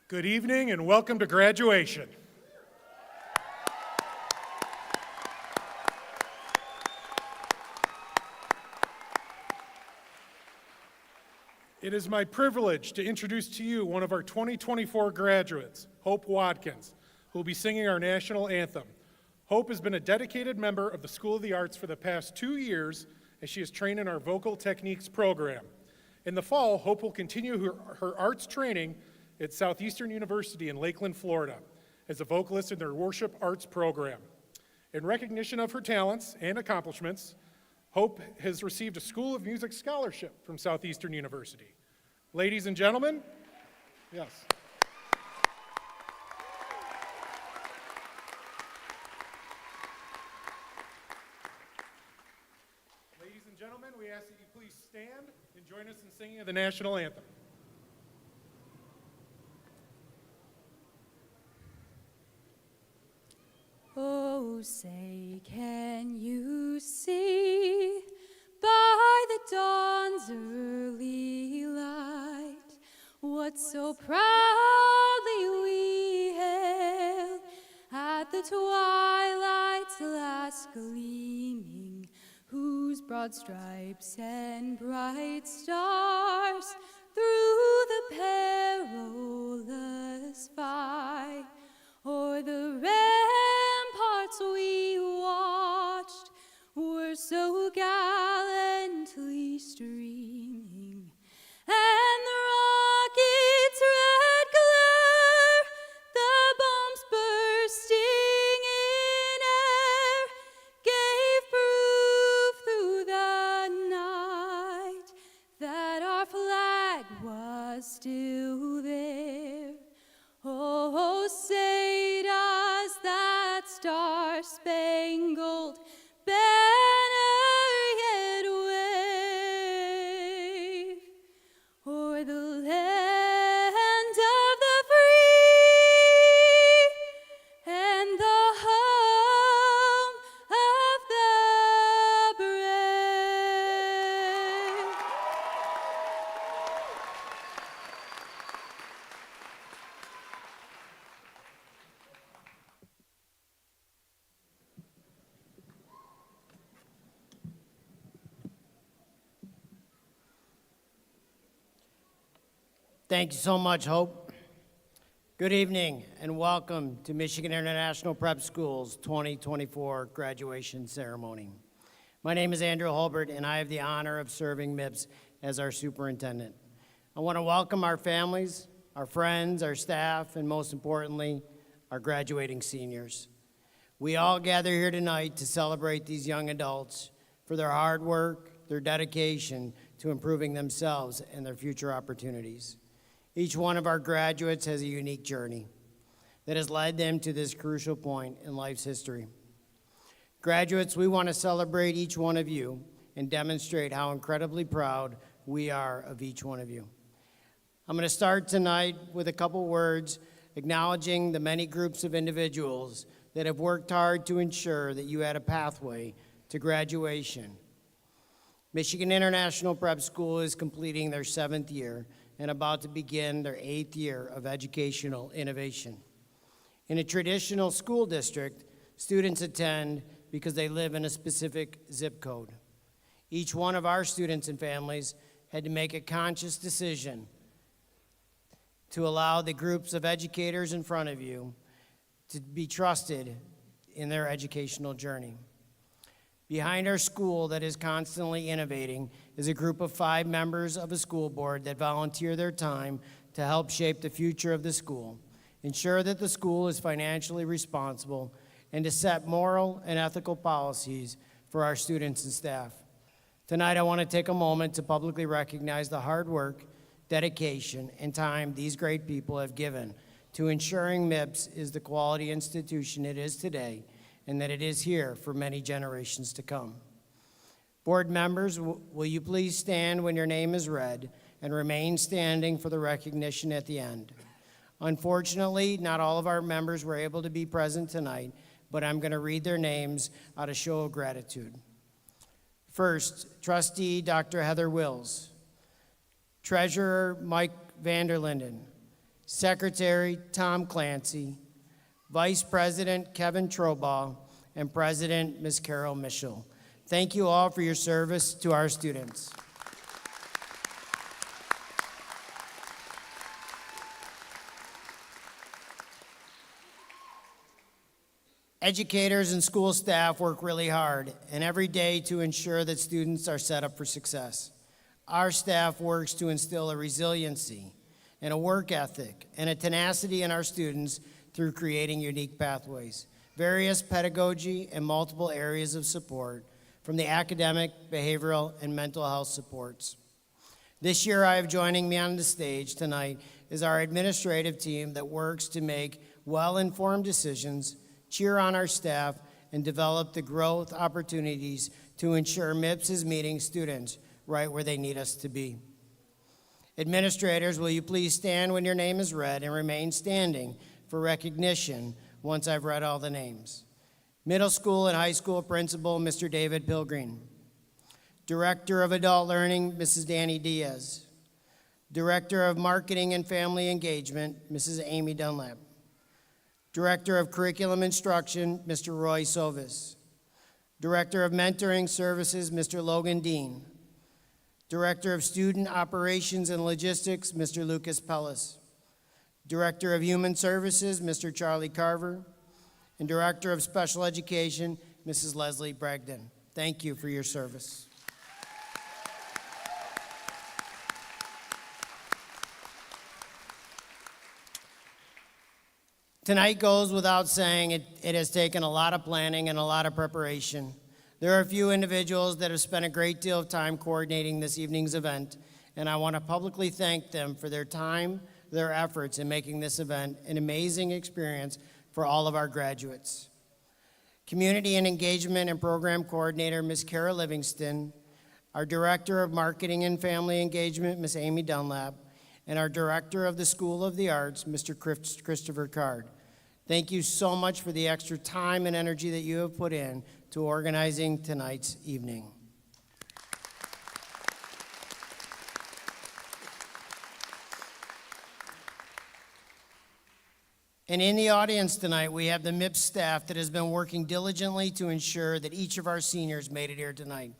Good evening and welcome to graduation. It is my privilege to introduce to you one of our 2024 graduates, Hope Watkins, who will be singing our national anthem. Hope has been a dedicated member of the School of the Arts for the past 2 years as she is trained in our vocal techniques program. In the fall, Hope will continue her arts training at Southeastern University in Lakeland, Florida, as a vocalist in their worship arts program. In recognition of her talents and accomplishments, Hope has received a School of Music scholarship from Southeastern University. Ladies and gentlemen, yes. Ladies and gentlemen, we ask that you please stand and join us in singing of the national anthem. Oh, say, can you see by the dawn's early light what so proudly we hailed at the twilight's last gleaming, whose broad stripes and bright stars through the perilous fight o'er the ramparts we watched were so gallantly streaming, and the rocket's red glare, the bombs bursting in air, gave proof through the night that our flag was still there. Oh, say does that star-spangled banner yet wave o'er the land of the free and the home of the brave? Thank you so much, Hope. Good evening and welcome to Michigan International Prep School's 2024 graduation ceremony. My name is Andrew Hulbert and I have the honor of serving MIPS as our superintendent. I want to welcome our families, our friends, our staff, and most importantly, our graduating seniors. We all gather here tonight to celebrate these young adults for their hard work, their dedication to improving themselves and their future opportunities. Each one of our graduates has a unique journey that has led them to this crucial point in life's history. Graduates, we want to celebrate each one of you and demonstrate how incredibly proud we are of each one of you. I'm going to start tonight with a couple words acknowledging the many groups of individuals that have worked hard to ensure that you had a pathway to graduation. Michigan International Prep School is completing their 7th year and about to begin their 8th year of educational innovation. In a traditional school district, students attend because they live in a specific zip code. Each one of our students and families had to make a conscious decision to allow the groups of educators in front of you to be trusted in their educational journey. Behind our school that is constantly innovating is a group of 5 members of a school board that volunteer their time to help shape the future of the school, ensure that the school is financially responsible, and to set moral and ethical policies for our students and staff. Tonight, I want to take a moment to publicly recognize the hard work, dedication, and time these great people have given to ensuring MIPS is the quality institution it is today, and that it is here for many generations to come. Board members, will you please stand when your name is read and remain standing for the recognition at the end. Unfortunately, not all of our members were able to be present tonight, but I'm going to read their names out of show of gratitude. First, Trustee Dr. Heather Wills, Treasurer Mike Vanderlinden, Secretary Tom Clancy, Vice President Kevin Trobaugh, and President Ms. Carol Mischel. Thank you all for your service to our students. Educators and school staff work really hard and every day to ensure that students are set up for success. Our staff works to instill a resiliency and a work ethic and a tenacity in our students through creating unique pathways, various pedagogy, and multiple areas of support from the academic, behavioral, and mental health supports. This year, I have joining me on the stage tonight is our administrative team that works to make well-informed decisions, cheer on our staff, and develop the growth opportunities to ensure MIPS is meeting students right where they need us to be. Administrators, will you please stand when your name is read and remain standing for recognition once I've read all the names. Middle school and high school principal, Mr. David Pilgreen. Director of Adult Learning, Mrs. Danny Diaz. Director of Marketing and Family Engagement, Mrs. Amy Dunlap. Director of Curriculum Instruction, Mr. Roy Sovis. Director of Mentoring Services, Mr. Logan Dean. Director of Student Operations and Logistics, Mr. Lucas Pellis. Director of Human Services, Mr. Charlie Carver. And Director of Special Education, Mrs. Leslie Bragdon. Thank you for your service. Tonight goes without saying, it has taken a lot of planning and a lot of preparation. There are a few individuals that have spent a great deal of time coordinating this evening's event, and I want to publicly thank them for their time, their efforts in making this event an amazing experience for all of our graduates. Community and Engagement and Program Coordinator, Ms. Kara Livingston, our Director of Marketing and Family Engagement, Ms. Amy Dunlap, and our Director of the School of the Arts, Mr. Christopher Card. Thank you so much for the extra time and energy that you have put in to organizing tonight's evening. And in the audience tonight, we have the MIPS staff that has been working diligently to ensure that each of our seniors made it here tonight.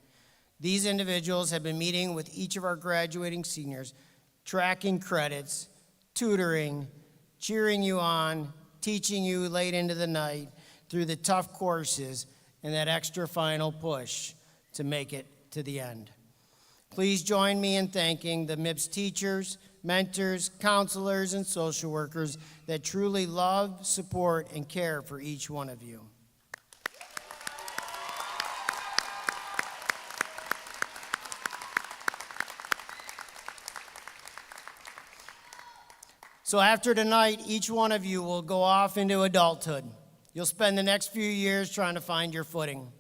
These individuals have been meeting with each of our graduating seniors, tracking credits, tutoring, cheering you on, teaching you late into the night through the tough courses and that extra final push to make it to the end. Please join me in thanking the MIPS teachers, mentors, counselors, and social workers that truly love, support, and care for each one of you. So after tonight, each one of you will go off into adulthood. You'll spend the next few years trying to find your footing.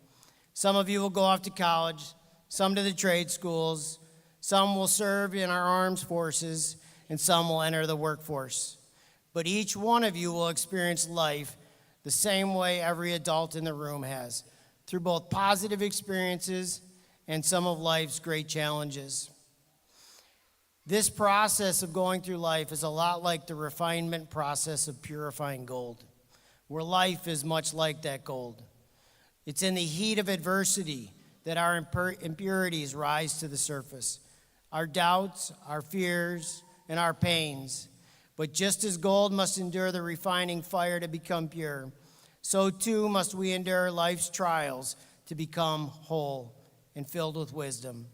Some of you will go off to college, some to the trade schools, some will serve in our armed forces, and some will enter the workforce. But each one of you will experience life the same way every adult in the room has, through both positive experiences and some of life's great challenges. This process of going through life is a lot like the refinement process of purifying gold, where life is much like that gold. It's in the heat of adversity that our impurities rise to the surface, our doubts, our fears, and our pains. But just as gold must endure the refining fire to become pure, so too must we endure life's trials to become whole and filled with wisdom.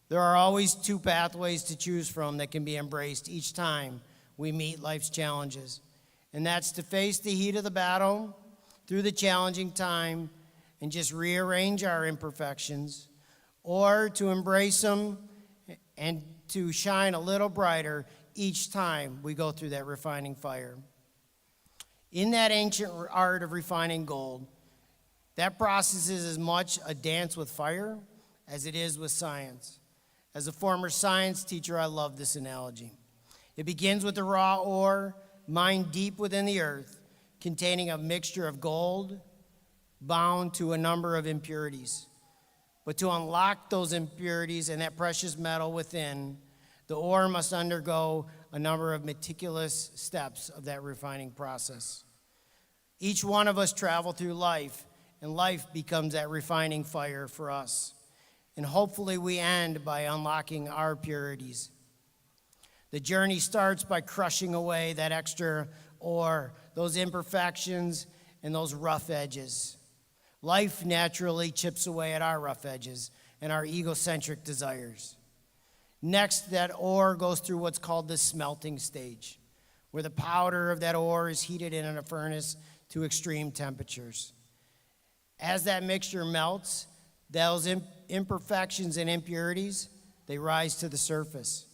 There are always two pathways to choose from that can be embraced each time we meet life's challenges. And that's to face the heat of the battle through the challenging time and just rearrange our imperfections, or to embrace them and to shine a little brighter each time we go through that refining fire. In that ancient art of refining gold, that process is as much a dance with fire as it is with science. As a former science teacher, I love this analogy. It begins with the raw ore mined deep within the earth, containing a mixture of gold bound to a number of impurities. But to unlock those impurities and that precious metal within, the ore must undergo a number of meticulous steps of that refining process. Each one of us travel through life, and life becomes that refining fire for us. And hopefully we end by unlocking our purities. The journey starts by crushing away that extra ore, those imperfections, and those rough edges. Life naturally chips away at our rough edges and our egocentric desires. Next, that ore goes through what's called the smelting stage, where the powder of that ore is heated in a furnace to extreme temperatures. As that mixture melts, those imperfections and impurities, they rise to the surface,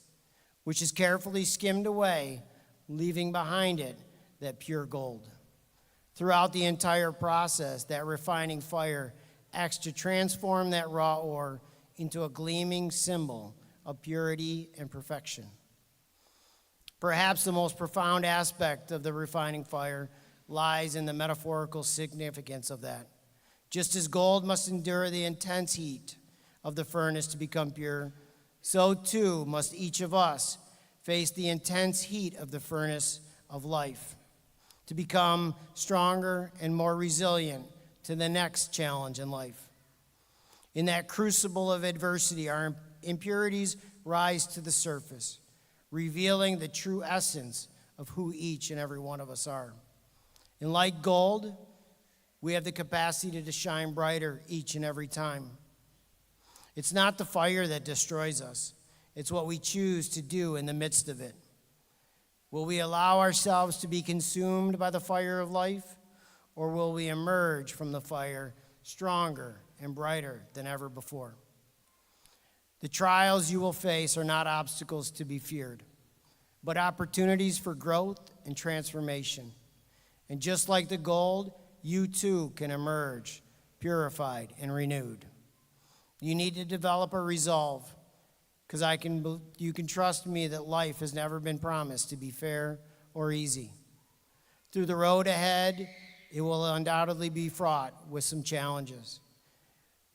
which is carefully skimmed away, leaving behind it that pure gold. Throughout the entire process, that refining fire acts to transform that raw ore into a gleaming symbol of purity and perfection. Perhaps the most profound aspect of the refining fire lies in the metaphorical significance of that. Just as gold must endure the intense heat of the furnace to become pure, so too must each of us face the intense heat of the furnace of life to become stronger and more resilient to the next challenge in life. In that crucible of adversity, our impurities rise to the surface, revealing the true essence of who each and every one of us are. And like gold, we have the capacity to shine brighter each and every time. It's not the fire that destroys us. It's what we choose to do in the midst of it. Will we allow ourselves to be consumed by the fire of life, or will we emerge from the fire stronger and brighter than ever before? The trials you will face are not obstacles to be feared, but opportunities for growth and transformation. And just like the gold, you too can emerge purified and renewed. You need to develop a resolve, because you can trust me that life has never been promised to be fair or easy. Through the road ahead, it will undoubtedly be fraught with some challenges.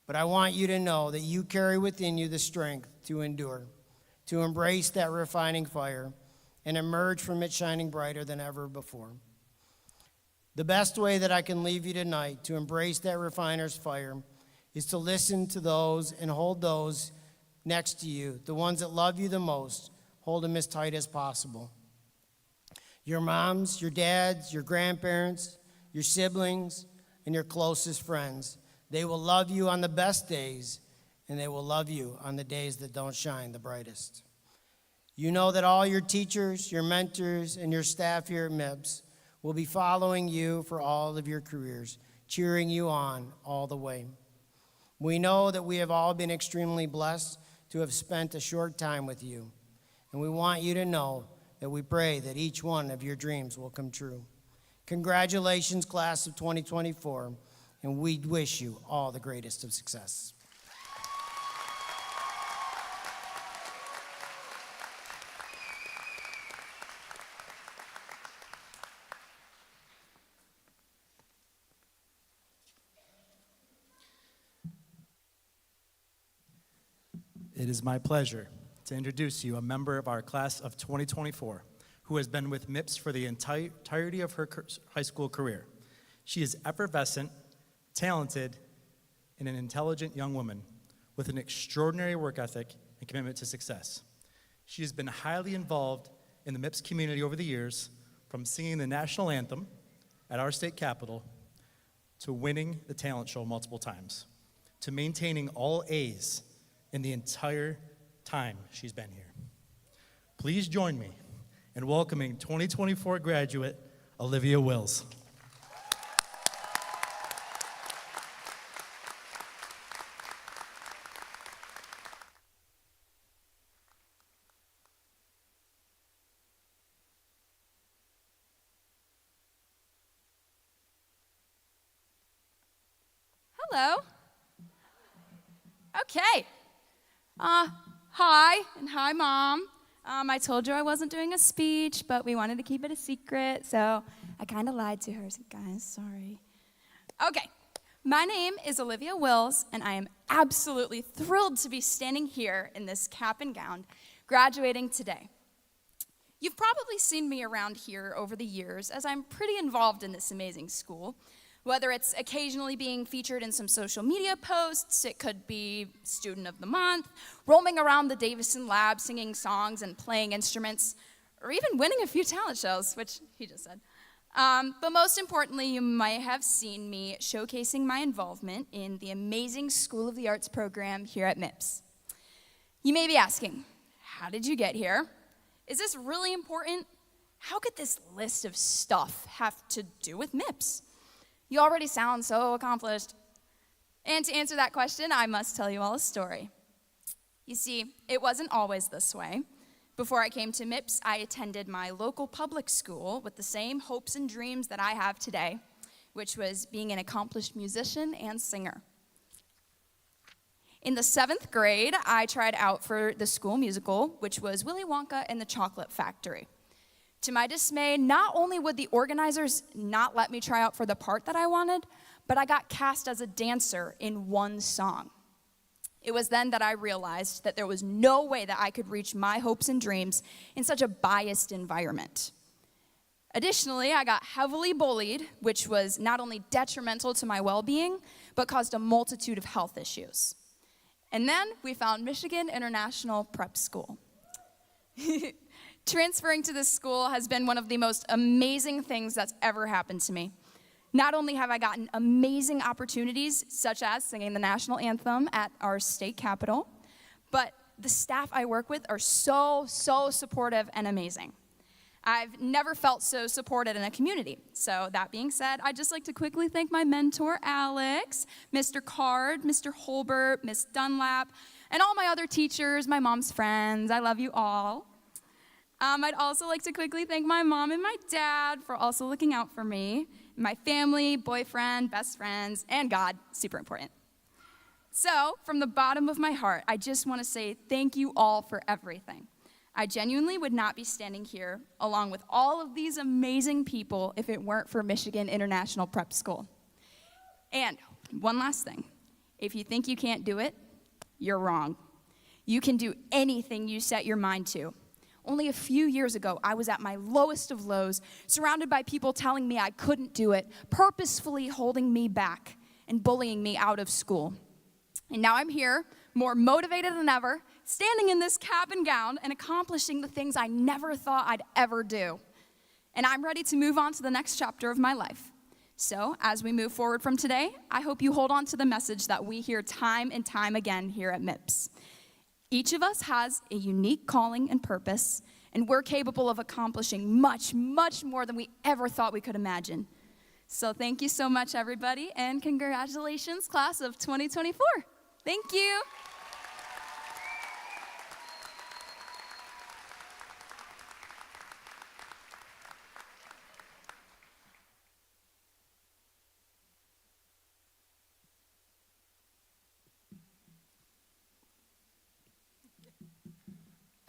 But I want you to know that you carry within you the strength to endure, to embrace that refining fire, and emerge from it shining brighter than ever before. The best way that I can leave you tonight to embrace that refiner's fire is to listen to those and hold those next to you, the ones that love you the most. Hold them as tight as possible. Your moms, your dads, your grandparents, your siblings, and your closest friends. They will love you on the best days, and they will love you on the days that don't shine the brightest. You know that all your teachers, your mentors, and your staff here at MIPS will be following you for all of your careers, cheering you on all the way. We know that we have all been extremely blessed to have spent a short time with you, and we want you to know that we pray that each one of your dreams will come true. Congratulations, class of 2024, and we wish you all the greatest of success. It is my pleasure to introduce you a member of our class of 2024 who has been with MIPS for the entirety of her high school career. She is effervescent, talented, and an intelligent young woman with an extraordinary work ethic and commitment to success. She has been highly involved in the MIPS community over the years, from singing the national anthem at our state capitol to winning the talent show multiple times, to maintaining all A's in the entire time she's been here. Please join me in welcoming 2024 graduate Olivia Wills. Hello. Okay. Hi, and hi, Mom. I told you I wasn't doing a speech, but we wanted to keep it a secret, so I kind of lied to her. So guys, sorry. Okay. My name is Olivia Wills, and I am absolutely thrilled to be standing here in this cap and gown, graduating today. You've probably seen me around here over the years as I'm pretty involved in this amazing school. Whether it's occasionally being featured in some social media posts, it could be Student of the Month, roaming around the Davison Lab singing songs and playing instruments, or even winning a few talent shows, which he just said. But most importantly, you might have seen me showcasing my involvement in the amazing School of the Arts program here at MIPS. You may be asking, how did you get here? Is this really important? How could this list of stuff have to do with MIPS? You already sound so accomplished. And to answer that question, I must tell you all a story. You see, it wasn't always this way. Before I came to MIPS, I attended my local public school with the same hopes and dreams that I have today, which was being an accomplished musician and singer. In the 7th grade, I tried out for the school musical, which was Willy Wonka and the Chocolate Factory. To my dismay, not only would the organizers not let me try out for the part that I wanted, but I got cast as a dancer in one song. It was then that I realized that there was no way that I could reach my hopes and dreams in such a biased environment. Additionally, I got heavily bullied, which was not only detrimental to my well-being, but caused a multitude of health issues. And then we found Michigan International Prep School. Transferring to this school has been one of the most amazing things that's ever happened to me. Not only have I gotten amazing opportunities, such as singing the national anthem at our state capitol, but the staff I work with are so supportive and amazing. I've never felt so supported in a community. So that being said, I'd just like to quickly thank my mentor, Alex, Mr. Card, Mr. Holbert, Miss Dunlap, and all my other teachers, my mom's friends. I love you all. I'd also like to quickly thank my mom and my dad for also looking out for me, my family, boyfriend, best friends, and God, super important. So, from the bottom of my heart, I just want to say thank you all for everything. I genuinely would not be standing here along with all of these amazing people if it weren't for Michigan International Prep School. And one last thing, if you think you can't do it, you're wrong. You can do anything you set your mind to. Only a few years ago, I was at my lowest of lows, surrounded by people telling me I couldn't do it, purposefully holding me back and bullying me out of school. And now I'm here, more motivated than ever, standing in this cap and gown and accomplishing the things I never thought I'd ever do. And I'm ready to move on to the next chapter of my life. So, as we move forward from today, I hope you hold on to the message that we hear time and time again here at MIPS. Each of us has a unique calling and purpose, and we're capable of accomplishing much more than we ever thought we could imagine. So thank you so much, everybody, and congratulations, class of 2024. Thank you.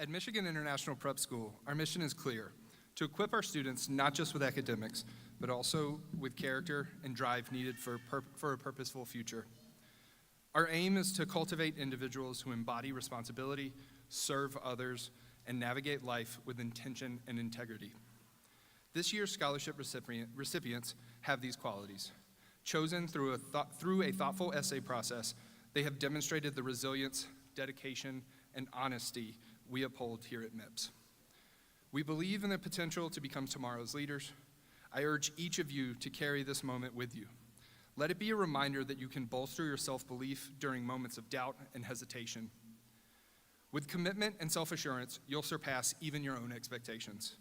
At Michigan International Prep School, our mission is clear: to equip our students not just with academics, but also with character and drive needed for a purposeful future. Our aim is to cultivate individuals who embody responsibility, serve others, and navigate life with intention and integrity. This year's scholarship recipients have these qualities. Chosen through a thoughtful essay process, they have demonstrated the resilience, dedication, and honesty we uphold here at MIPS. We believe in the potential to become tomorrow's leaders. I urge each of you to carry this moment with you. Let it be a reminder that you can bolster your self-belief during moments of doubt and hesitation. With commitment and self-assurance, you'll surpass even your own expectations.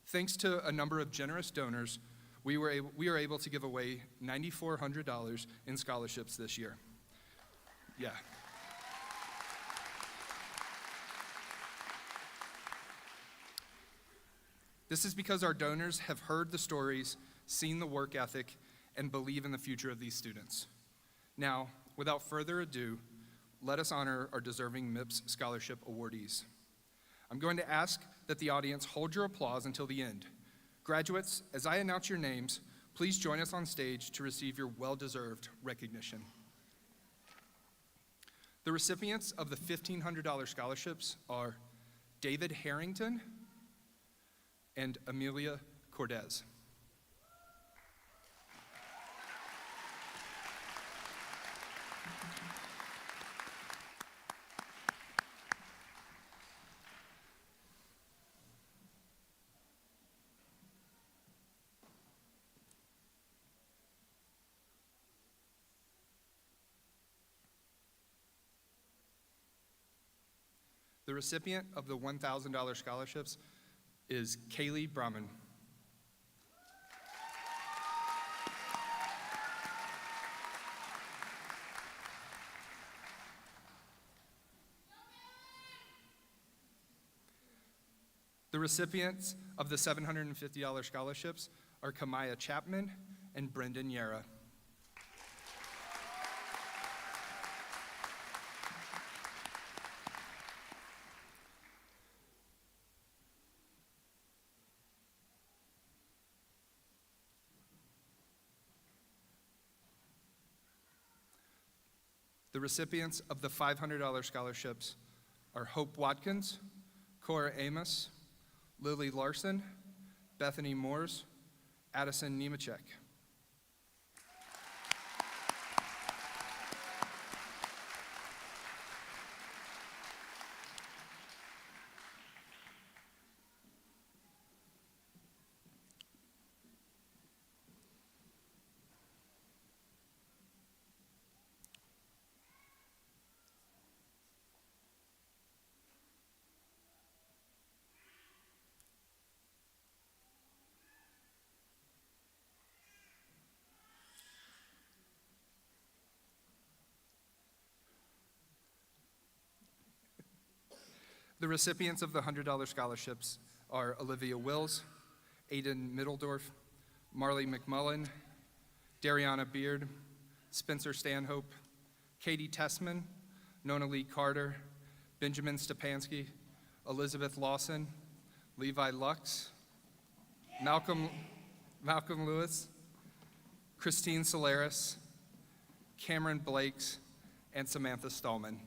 Thanks to a number of generous donors, we are able to give away $9,400 in scholarships this year. Yeah. This is because our donors have heard the stories, seen the work ethic, and believe in the future of these students. Now, without further ado, let us honor our deserving MIPS scholarship awardees. I'm going to ask that the audience hold your applause until the end. Graduates, as I announce your names, please join us on stage to receive your well-deserved recognition. The recipients of the $1,500 scholarships are David Harrington, and Amelia Cortez. The recipient of the $1,000 scholarships is Kaylee Brahman. The recipients of the $750 scholarships are Kamaya Chapman and Brendan Yara. The recipients of the $500 scholarships are Hope Watkins, Cora Amos, Lily Larson, Bethany Moores, Addison Nemechek. The recipients of the $100 scholarships are Olivia Wills, Aiden Middledorf, Marley McMullen, Dariana Beard, Spencer Stanhope, Katie Tessman, Nona Lee Carter, Benjamin Stepansky, Elizabeth Lawson, Levi Lux, Malcolm Lewis, Christine Solaris, Cameron Blakes, and Samantha Stallman.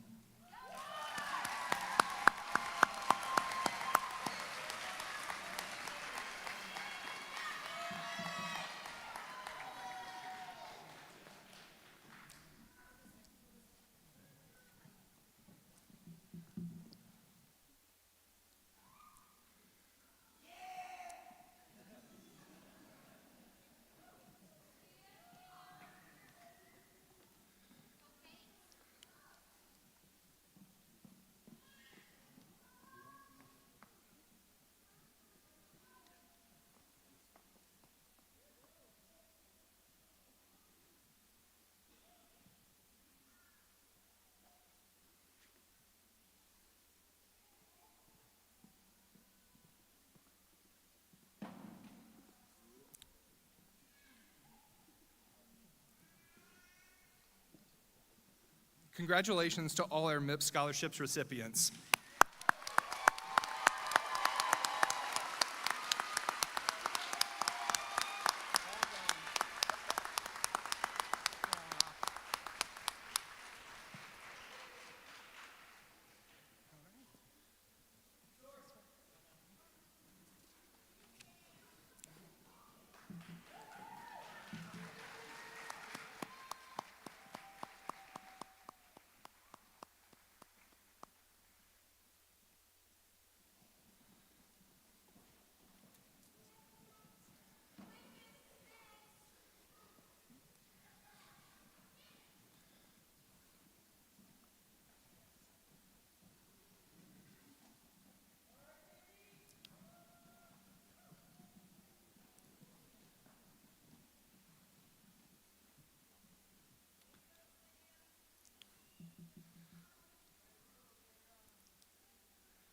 Congratulations to all our MIPS scholarships recipients.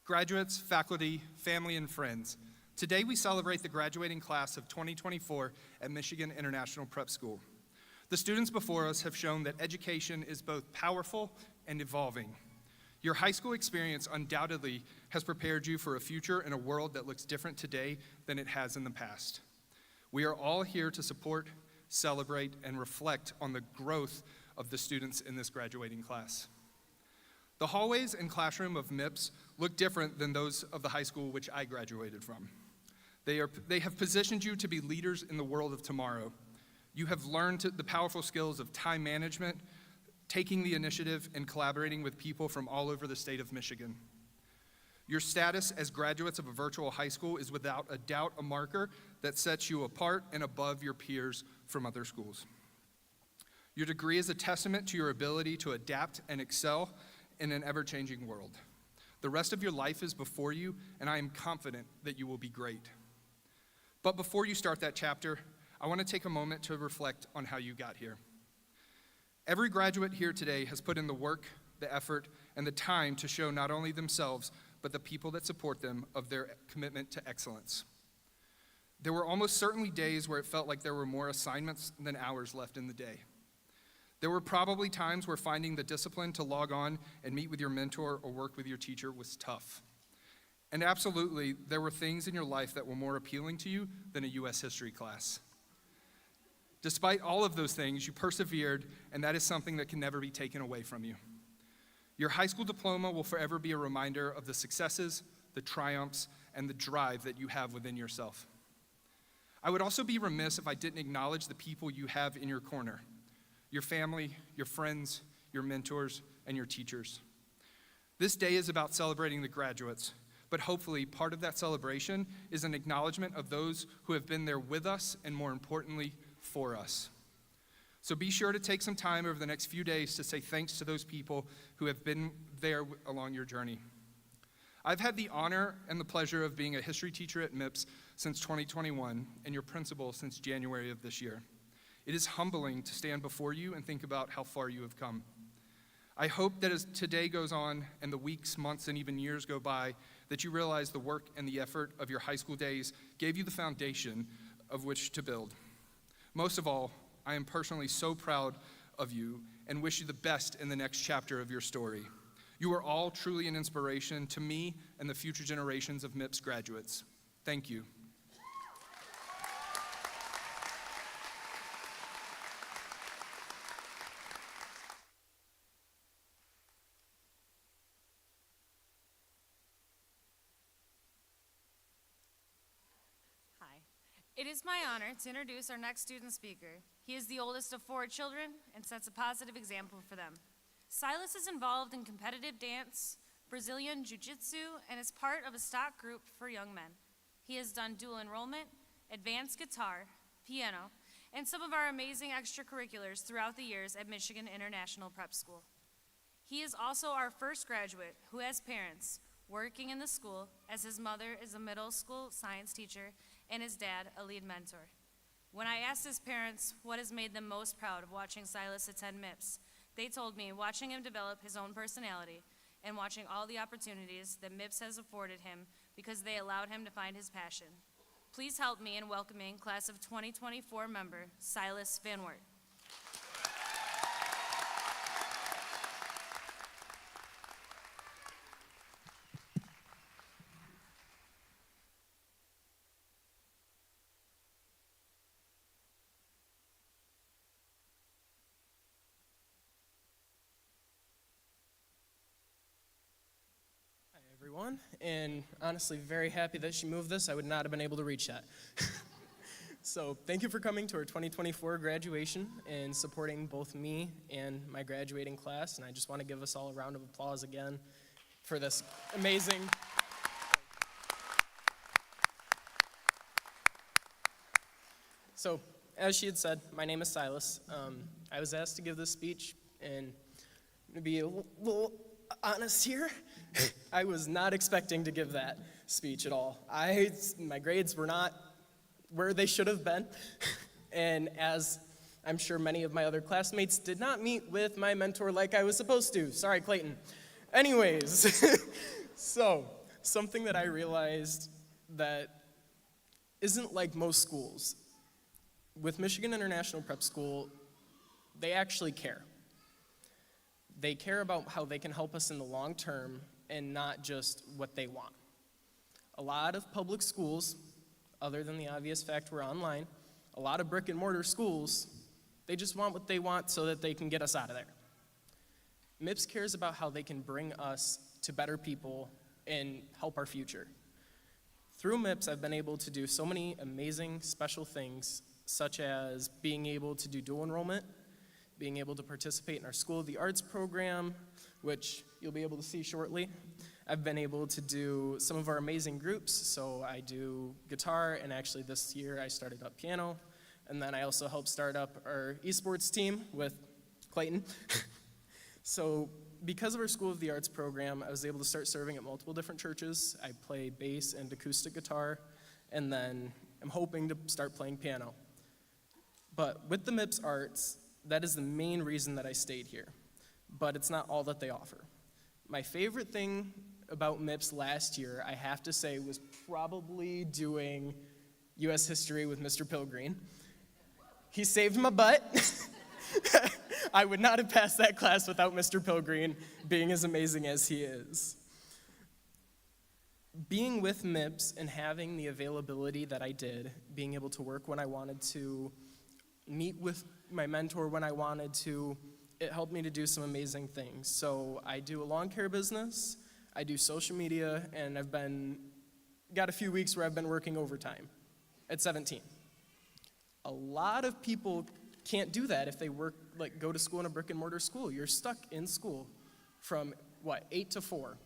Graduates, faculty, family, and friends, today we celebrate the graduating class of 2024 at Michigan International Prep School. The students before us have shown that education is both powerful and evolving. Your high school experience undoubtedly has prepared you for a future in a world that looks different today than it has in the past. We are all here to support, celebrate, and reflect on the growth of the students in this graduating class. The hallways and classroom of MIPS look different than those of the high school which I graduated from. They have positioned you to be leaders in the world of tomorrow. You have learned the powerful skills of time management, taking the initiative, and collaborating with people from all over the state of Michigan. Your status as graduates of a virtual high school is without a doubt a marker that sets you apart and above your peers from other schools. Your degree is a testament to your ability to adapt and excel in an ever-changing world. The rest of your life is before you, and I am confident that you will be great. But before you start that chapter, I want to take a moment to reflect on how you got here. Every graduate here today has put in the work, the effort, and the time to show not only themselves, but the people that support them of their commitment to excellence. There were almost certainly days where it felt like there were more assignments than hours left in the day. There were probably times where finding the discipline to log on and meet with your mentor or work with your teacher was tough. And absolutely, there were things in your life that were more appealing to you than a U.S. history class. Despite all of those things, you persevered, and that is something that can never be taken away from you. Your high school diploma will forever be a reminder of the successes, the triumphs, and the drive that you have within yourself. I would also be remiss if I didn't acknowledge the people you have in your corner: your family, your friends, your mentors, and your teachers. This day is about celebrating the graduates, but hopefully part of that celebration is an acknowledgement of those who have been there with us and, more importantly, for us. So be sure to take some time over the next few days to say thanks to those people who have been there along your journey. I've had the honor and the pleasure of being a history teacher at MIPS since 2021 and your principal since January of this year. It is humbling to stand before you and think about how far you have come. I hope that as today goes on and the weeks, months, and even years go by, that you realize the work and the effort of your high school days gave you the foundation of which to build. Most of all, I am personally so proud of you and wish you the best in the next chapter of your story. You are all truly an inspiration to me and the future generations of MIPS graduates. Thank you. It is my honor to introduce our next student speaker. He is the oldest of 4 children and sets a positive example for them. Silas is involved in competitive dance, Brazilian Jiu-Jitsu, and is part of a stock group for young men. He has done dual enrollment, advanced guitar, piano, and some of our amazing extracurriculars throughout the years at Michigan International Prep School. He is also our first graduate who has parents working in the school, as his mother is a middle school science teacher and his dad a lead mentor. When I asked his parents what has made them most proud of watching Silas attend MIPS, they told me watching him develop his own personality and watching all the opportunities that MIPS has afforded him because they allowed him to find his passion. Please help me in welcoming class of 2024 member Silas Van Wert. Everyone, and honestly very happy that she moved this. I would not have been able to reach that. So thank you for coming to our 2024 graduation and supporting both me and my graduating class, and I just want to give us all a round of applause again for this amazing. So as she had said, my name is Silas. I was asked to give this speech, and to be a little honest here, I was not expecting to give that speech at all. My grades were not where they should have been, and as I'm sure many of my other classmates did not meet with my mentor like I was supposed to. Sorry, Clayton. Anyways, so something that I realized that isn't like most schools. With Michigan International Prep School, they actually care. They care about how they can help us in the long term and not just what they want. A lot of public schools, other than the obvious fact we're online, a lot of brick and mortar schools, they just want what they want so that they can get us out of there. MIPS cares about how they can bring us to better people and help our future. Through MIPS, I've been able to do so many amazing special things, such as being able to do dual enrollment, being able to participate in our School of the Arts program, which you'll be able to see shortly. I've been able to do some of our amazing groups, so I do guitar, and actually this year I started up piano, and then I also helped start up our esports team with Clayton. So because of our School of the Arts program, I was able to start serving at multiple different churches. I play bass and acoustic guitar, and then I'm hoping to start playing piano. But with the MIPS Arts, that is the main reason that I stayed here. But it's not all that they offer. My favorite thing about MIPS last year, I have to say, was probably doing U.S. history with Mr. Pilgreen. He saved my butt. I would not have passed that class without Mr. Pilgreen being as amazing as he is. Being with MIPS and having the availability that I did, being able to work when I wanted to, meet with my mentor when I wanted to, it helped me to do some amazing things. So I do a lawn care business, I do social media, and I've got a few weeks where I've been working overtime at 17. A lot of people can't do that if they go to school in a brick and mortar school. You're stuck in school from, 8 to 4.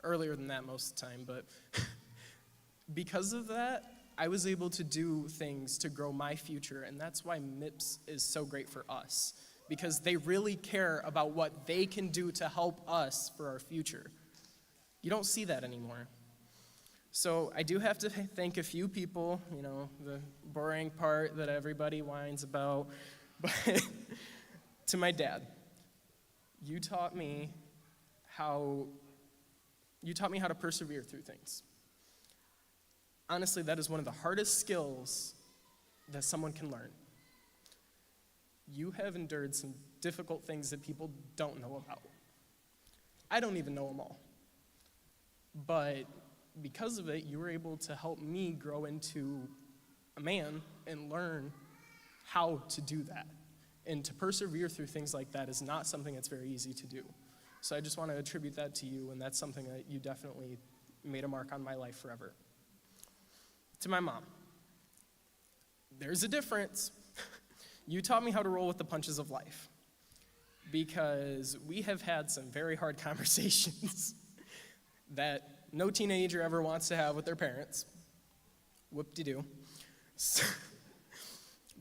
Earlier than that most of the time, but because of that, I was able to do things to grow my future, and that's why MIPS is so great for us, because they really care about what they can do to help us for our future. You don't see that anymore. So I do have to thank a few people, the boring part that everybody whines about, but to my dad. You taught me how to persevere through things. Honestly, that is one of the hardest skills that someone can learn. You have endured some difficult things that people don't know about. I don't even know them all. But because of it, you were able to help me grow into a man and learn how to do that. And to persevere through things like that is not something that's very easy to do. So I just want to attribute that to you, and that's something that you definitely made a mark on my life forever. To my mom, there's a difference. You taught me how to roll with the punches of life, because we have had some very hard conversations that no teenager ever wants to have with their parents. Whoop-de-doo.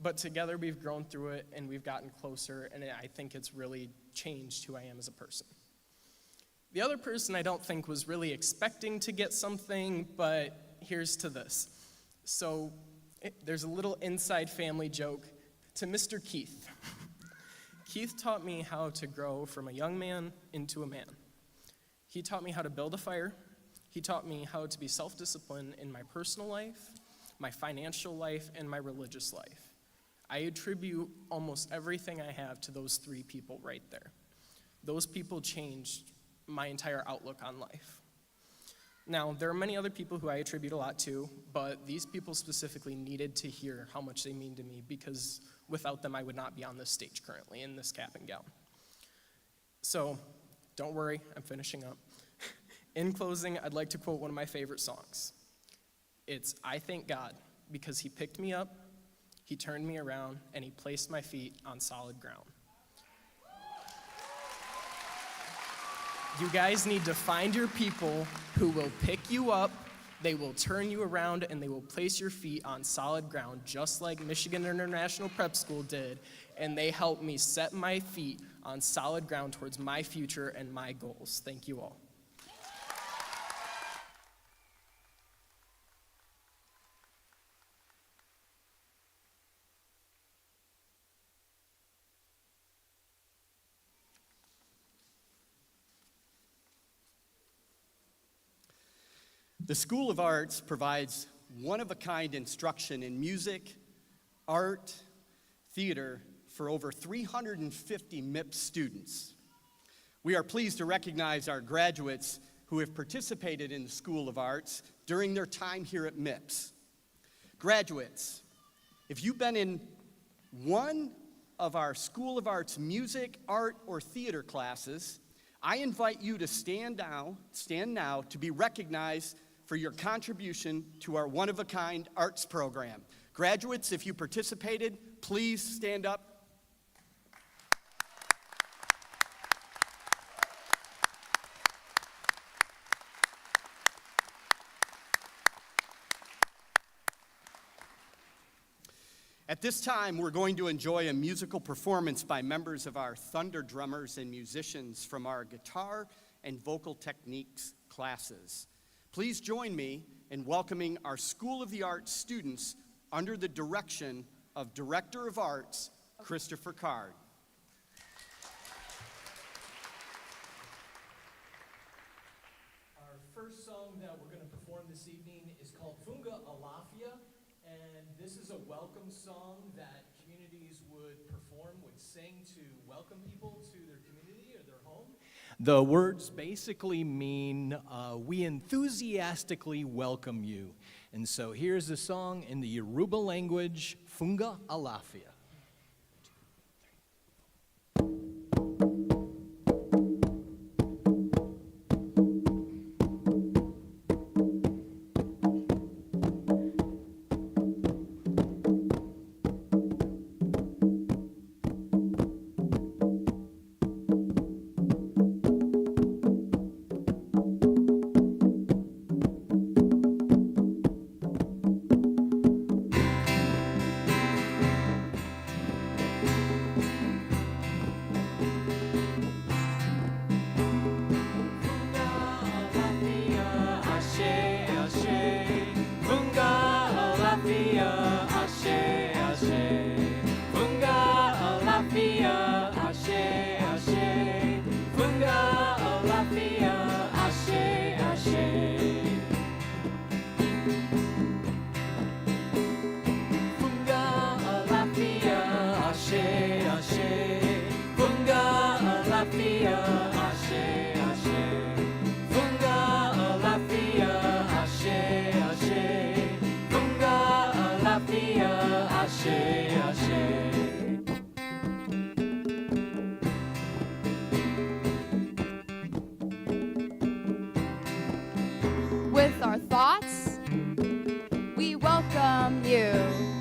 But together we've grown through it, and we've gotten closer, and I think it's really changed who I am as a person. The other person I don't think was really expecting to get something, but here's to this. So there's a little inside family joke to Mr. Keith. Keith taught me how to grow from a young man into a man. He taught me how to build a fire. He taught me how to be self-disciplined in my personal life, my financial life, and my religious life. I attribute almost everything I have to those three people right there. Those people changed my entire outlook on life. Now, there are many other people who I attribute a lot to, but these people specifically needed to hear how much they mean to me, because without them, I would not be on this stage currently in this cap and gown. So, don't worry, I'm finishing up. In closing, I'd like to quote one of my favorite songs. It's, "I thank God, because he picked me up, he turned me around, and he placed my feet on solid ground." You guys need to find your people who will pick you up, they will turn you around, and they will place your feet on solid ground, just like Michigan International Prep School did, and they helped me set my feet on solid ground towards my future and my goals. Thank you all. The School of Arts provides one-of-a-kind instruction in music, art, theater for over 350 MIPS students. We are pleased to recognize our graduates who have participated in the School of Arts during their time here at MIPS. Graduates, if you've been in one of our School of Arts music, art, or theater classes, I invite you to stand now to be recognized for your contribution to our one-of-a-kind arts program. Graduates, if you participated, please stand up. At this time, we're going to enjoy a musical performance by members of our Thunder Drummers and musicians from our guitar and vocal techniques classes. Please join me in welcoming our School of the Arts students under the direction of Director of Arts, Christopher Card. Our first song that we're going to perform this evening is called Funga Alafia, and this is a welcome song that communities would perform, would sing to welcome people to their community or their home. The words basically mean, we enthusiastically welcome you. And so here's the song in the Yoruba language, Funga Alafia. With our thoughts, we welcome you.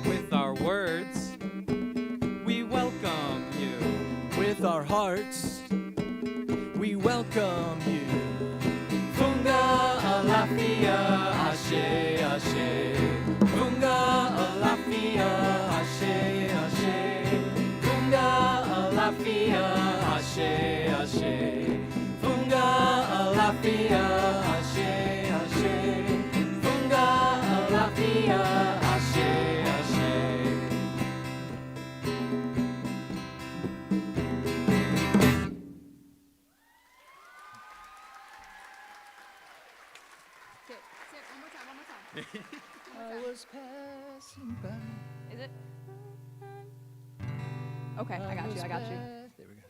With our words, we welcome you. With our hearts, we welcome you. Funga Alafia, Ashe, Ashe. Funga Alafia, Ashe, Ashe. Funga Alafia, Ashe, Ashe. Funga Alafia, Ashe, Ashe. Funga Alafia, Ashe, Ashe. I was passing by. Is it? Okay, I got you. There we go.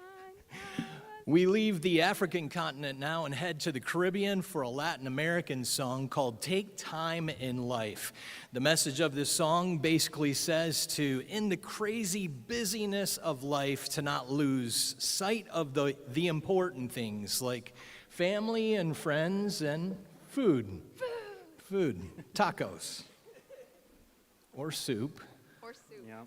We leave the African continent now and head to the Caribbean for a Latin American song called Take Time in Life. The message of this song basically says to, in the crazy busyness of life, to not lose sight of the important things like family and friends and food. Food. Tacos. Or soup. Or soup. Yeah.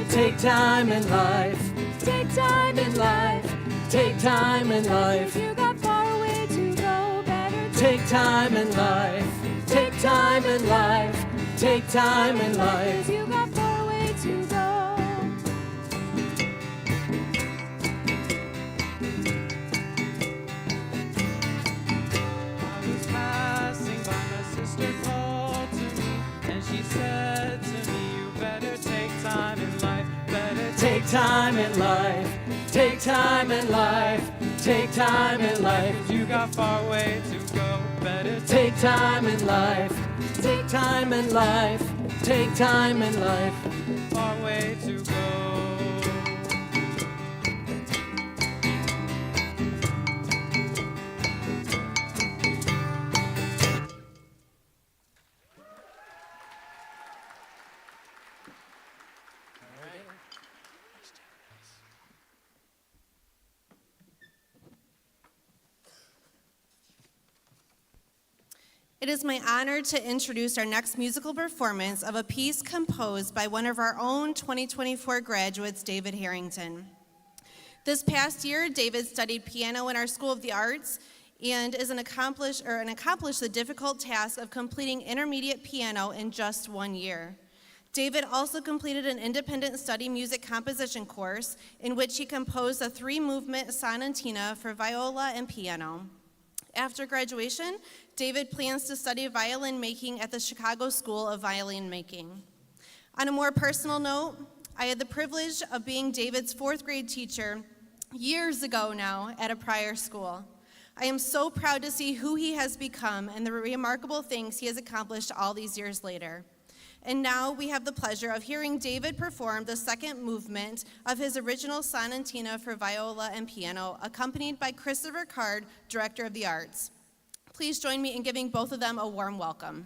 Take time in life. Take time in life. Take time in life. If you got far away to go, better Take time in life. Take time in life. Take time in If life. you got far away to go. I was passing by, my sister called to me, and she said to me, you better take time in life. Take time in life. Take time in life. You got far way to go. Better Take time in life. Take time in life. Take time in life. far way to go. It is my honor to introduce our next musical performance of a piece composed by one of our own 2024 graduates, David Harrington. This past year, David studied piano in our School of the Arts and accomplished the difficult task of completing intermediate piano in just 1 year. David also completed an independent study music composition course in which he composed a 3-movement sonatina for viola and piano. After graduation, David plans to study violin making at the Chicago School of Violin Making. On a more personal note, I had the privilege of being David's 4th grade teacher years ago now at a prior school. I am so proud to see who he has become and the remarkable things he has accomplished all these years later. And now we have the pleasure of hearing David perform the 2nd movement of his original sonatina for viola and piano, accompanied by Christopher Card, Director of the Arts. Please join me in giving both of them a warm welcome.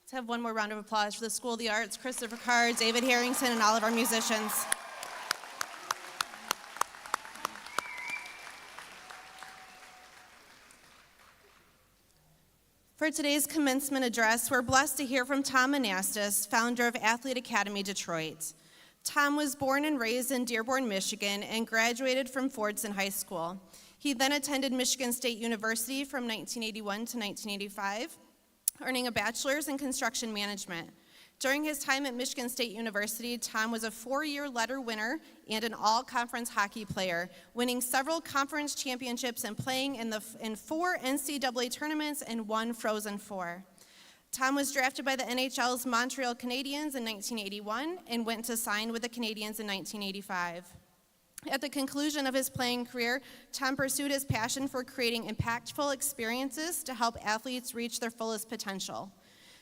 Let's have one more round of applause for the School of the Arts, Christopher Carr, David Harrington, and all of our musicians. For today's commencement address, we're blessed to hear from Tom Anastas, founder of Athlete Academy Detroit. Tom was born and raised in Dearborn, Michigan, and graduated from Fordson High School. He then attended Michigan State University from 1981 to 1985, earning a bachelor's in construction management. During his time at Michigan State University, Tom was a 4-year letter winner and an all-conference hockey player, winning several conference championships and playing in 4 NCAA tournaments and 1 Frozen Four. Tom was drafted by the NHL's Montreal Canadiens in 1981 and went to sign with the Canadiens in 1985. At the conclusion of his playing career, Tom pursued his passion for creating impactful experiences to help athletes reach their fullest potential.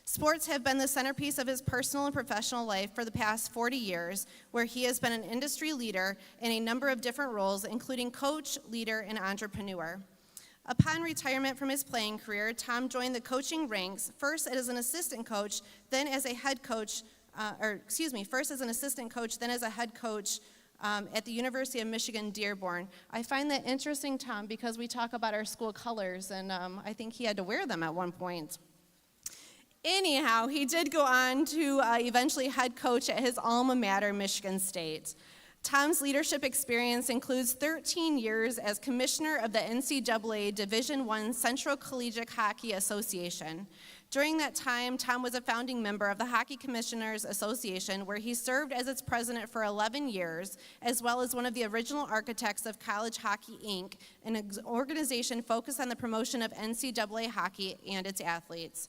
Sports have been the centerpiece of his personal and professional life for the past 40 years, where he has been an industry leader in a number of different roles, including coach, leader, and entrepreneur. Upon retirement from his playing career, Tom joined the coaching ranks, first as an assistant coach, then as a head coach, first as an assistant coach, then as a head coach at the University of Michigan, Dearborn. I find that interesting, Tom, because we talk about our school colors, and I think he had to wear them at one point. Anyhow, he did go on to eventually head coach at his alma mater, Michigan State. Tom's leadership experience includes 13 years as commissioner of the NCAA Division I Central Collegiate Hockey Association. During that time, Tom was a founding member of the Hockey Commissioners Association, where he served as its president for 11 years, as well as one of the original architects of College Hockey, Inc., an organization focused on the promotion of NCAA hockey and its athletes.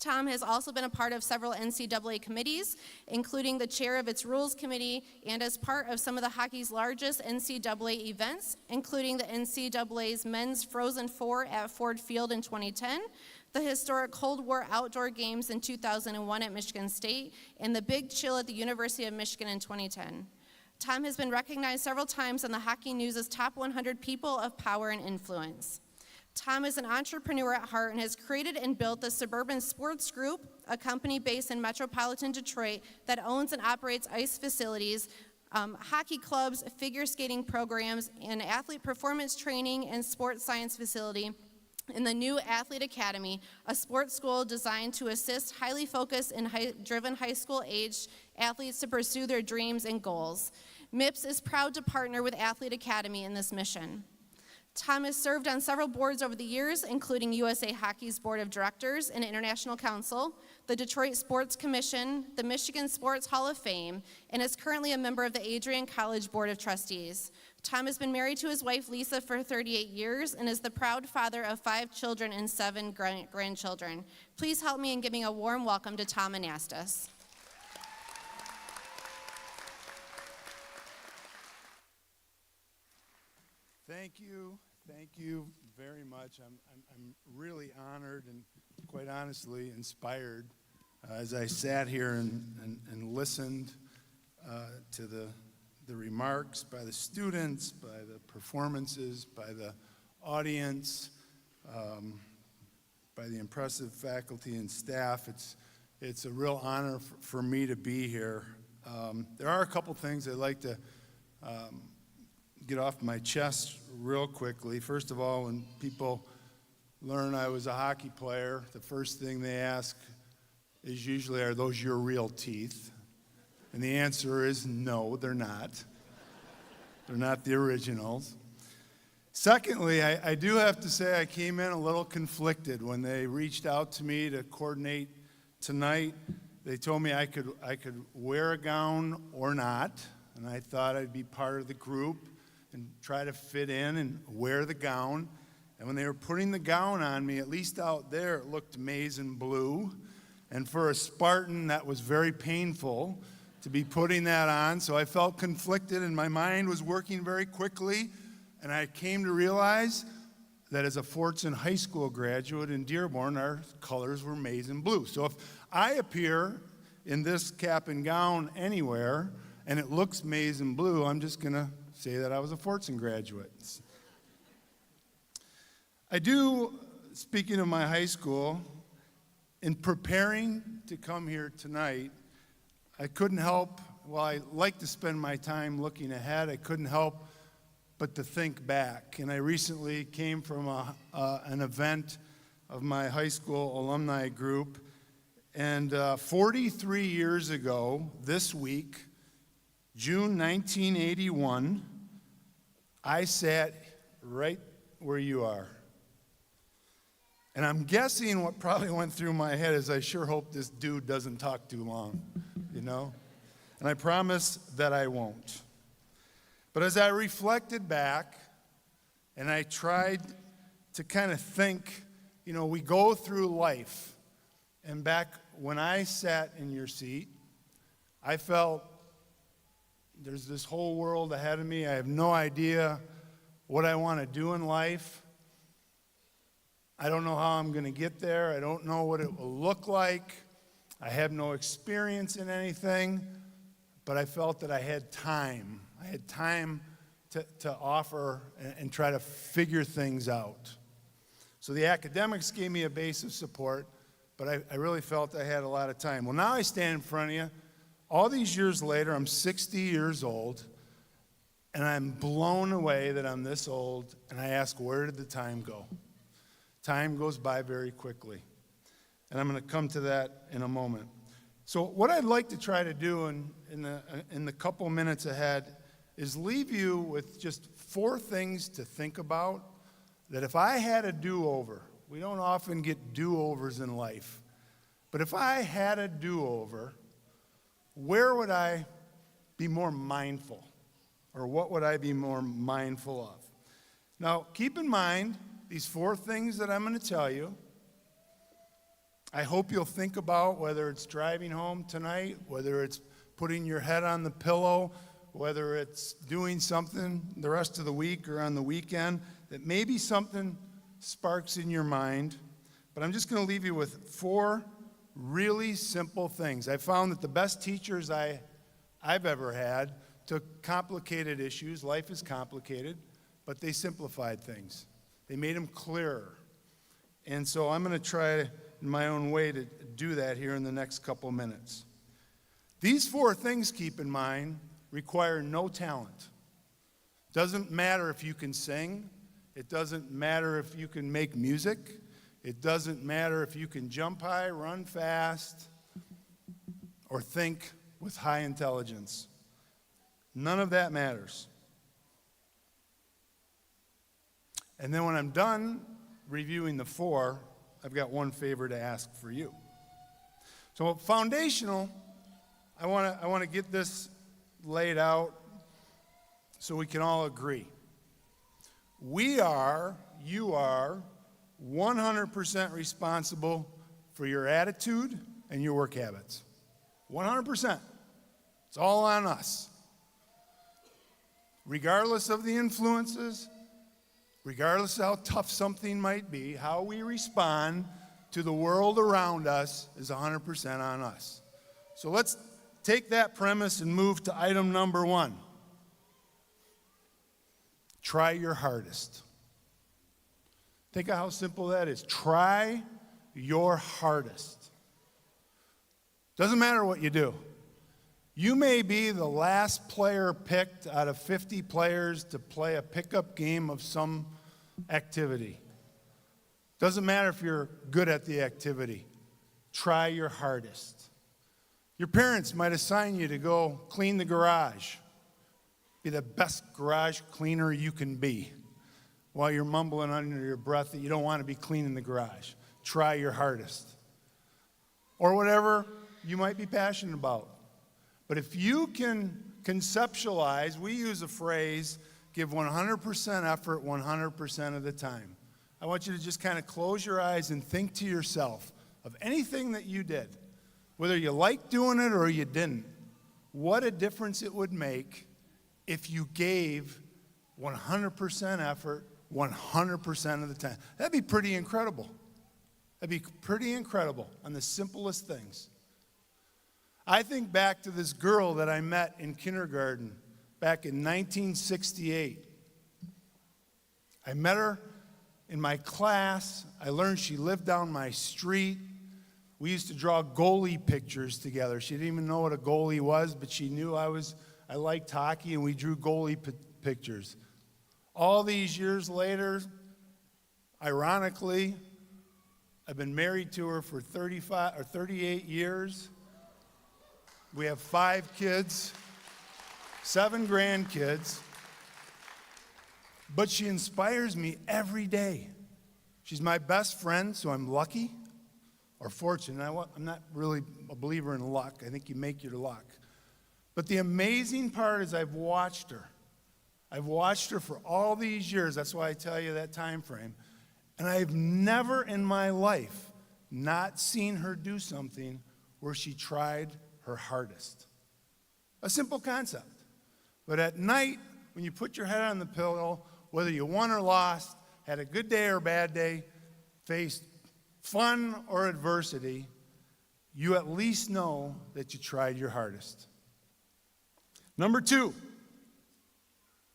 Tom has also been a part of several NCAA committees, including the chair of its Rules Committee, and as part of some of the hockey's largest NCAA events, including the NCAA's Men's Frozen Four at Ford Field in 2010, the historic Cold War Outdoor Games in 2001 at Michigan State, and the Big Chill at the University of Michigan in 2010. Tom has been recognized several times on the Hockey News' Top 100 People of Power and Influence. Tom is an entrepreneur at heart and has created and built the Suburban Sports Group, a company based in metropolitan Detroit that owns and operates ice facilities, hockey clubs, figure skating programs, and athlete performance training and sports science facility in the new Athlete Academy, a sports school designed to assist highly focused and driven high school-aged athletes to pursue their dreams and goals. MIPS is proud to partner with Athlete Academy in this mission. Tom has served on several boards over the years, including USA Hockey's Board of Directors and International Council, the Detroit Sports Commission, the Michigan Sports Hall of Fame, and is currently a member of the Adrian College Board of Trustees. Tom has been married to his wife, Lisa, for 38 years and is the proud father of 5 children and 7 grandchildren. Please help me in giving a warm welcome to Tom Anastas. Thank you very much. I'm really honored and quite honestly inspired as I sat here and listened to the remarks by the students, by the performances, by the audience, by the impressive faculty and staff. It's a real honor for me to be here. There are a couple things I'd like to get off my chest real quickly. First of all, when people learn I was a hockey player, the first thing they ask is usually, are those your real teeth? And the answer is no, they're not. They're not the originals. Secondly, I do have to say I came in a little conflicted when they reached out to me to coordinate tonight. They told me I could wear a gown or not, and I thought I'd be part of the group and try to fit in and wear the gown. And when they were putting the gown on me, at least out there, it looked maize and blue. And for a Spartan, that was very painful to be putting that on. So I felt conflicted, and my mind was working very quickly. And I came to realize that as a Fordson High School graduate in Dearborn, our colors were maize and blue. So if I appear in this cap and gown anywhere, and it looks maize and blue, I'm just going to say that I was a Fordson graduate. I do, speaking of my high school, in preparing to come here tonight, I couldn't help, well, I like to spend my time looking ahead. I couldn't help but to think back. And I recently came from an event of my high school alumni group. And 43 years ago, this week, June 1981, I sat right where you are. And I'm guessing what probably went through my head is I sure hope this dude doesn't talk too long, you know? And I promise that I won't. But as I reflected back and I tried to kind of think, you know, we go through life. And back when I sat in your seat, I felt there's this whole world ahead of me. I have no idea what I want to do in life. I don't know how I'm going to get there. I don't know what it will look like. I have no experience in anything, but I felt that I had time. I had time to offer and try to figure things out. So the academics gave me a base of support, but I really felt I had a lot of time. Well, now I stand in front of you. All these years later, I'm 60 years old, and I'm blown away that I'm this old, and I ask, where did the time go? Time goes by very quickly, and I'm going to come to that in a moment. So what I'd like to try to do in the couple minutes ahead is leave you with just 4 things to think about that if I had a do-over, we don't often get do-overs in life, but if I had a do-over, where would I be more mindful, or what would I be more mindful of? Now, keep in mind, these 4 things that I'm going to tell you, I hope you'll think about whether it's driving home tonight, whether it's putting your head on the pillow, whether it's doing something the rest of the week or on the weekend, that maybe something sparks in your mind. But I'm just going to leave you with 4 really simple things. I found that the best teachers I've ever had took complicated issues. Life is complicated, but they simplified things. They made them clearer. And so I'm going to try in my own way to do that here in the next couple minutes. These 4 things, keep in mind, require no talent. Doesn't matter if you can sing. It doesn't matter if you can make music. It doesn't matter if you can jump high, run fast, or think with high intelligence. None of that matters. And then when I'm done reviewing the 4, I've got one favor to ask for you. So foundational, I want to get this laid out so we can all agree. You are 100% responsible for your attitude and your work habits. 100%. It's all on us. Regardless of the influences, regardless of how tough something might be, how we respond to the world around us is 100% on us. So let's take that premise and move to item number 1. Try your hardest. Think of how simple that is. Try your hardest. Doesn't matter what you do. You may be the last player picked out of 50 players to play a pickup game of some activity. Doesn't matter if you're good at the activity. Try your hardest. Your parents might assign you to go clean the garage. Be the best garage cleaner you can be while you're mumbling under your breath that you don't want to be cleaning the garage. Try your hardest. Or whatever you might be passionate about. But if you can conceptualize, we use a phrase, give 100% effort 100% of the time. I want you to just kind of close your eyes and think to yourself of anything that you did, whether you liked doing it or you didn't, what a difference it would make if you gave 100% effort 100% of the time. That'd be pretty incredible. That'd be pretty incredible on the simplest things. I think back to this girl that I met in kindergarten back in 1968. I met her in my class. I learned she lived down my street. We used to draw goalie pictures together. She didn't even know what a goalie was, but she knew I liked hockey, and we drew goalie pictures. All these years later, ironically, I've been married to her for 38 years. We have 5 kids, 7 grandkids, but she inspires me every day. She's my best friend, so I'm lucky or fortunate. I'm not really a believer in luck. I think you make your luck. But the amazing part is I've watched her. I've watched her for all these years. That's why I tell you that time frame. And I've never in my life not seen her do something where she tried her hardest. A simple concept. But at night, when you put your head on the pillow, whether you won or lost, had a good day or a bad day, faced fun or adversity, you at least know that you tried your hardest. Number 2,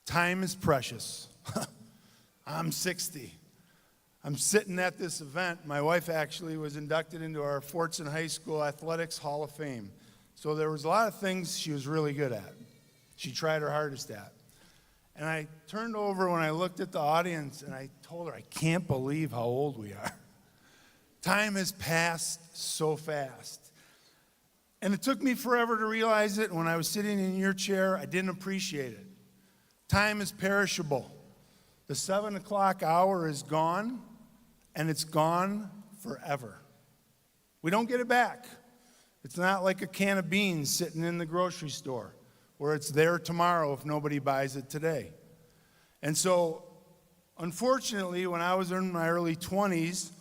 time is precious. I'm 60. I'm sitting at this event. My wife actually was inducted into our Fortson High School Athletics Hall of Fame. So there was a lot of things she was really good at. She tried her hardest at. And I turned over when I looked at the audience and I told her, I can't believe how old we are. Time has passed so fast. And it took me forever to realize it. When I was sitting in your chair, I didn't appreciate it. Time is perishable. The 7 o'clock hour is gone, and it's gone forever. We don't get it back. It's not like a can of beans sitting in the grocery store where it's there tomorrow if nobody buys it today. And so, unfortunately, when I was in my early 20s,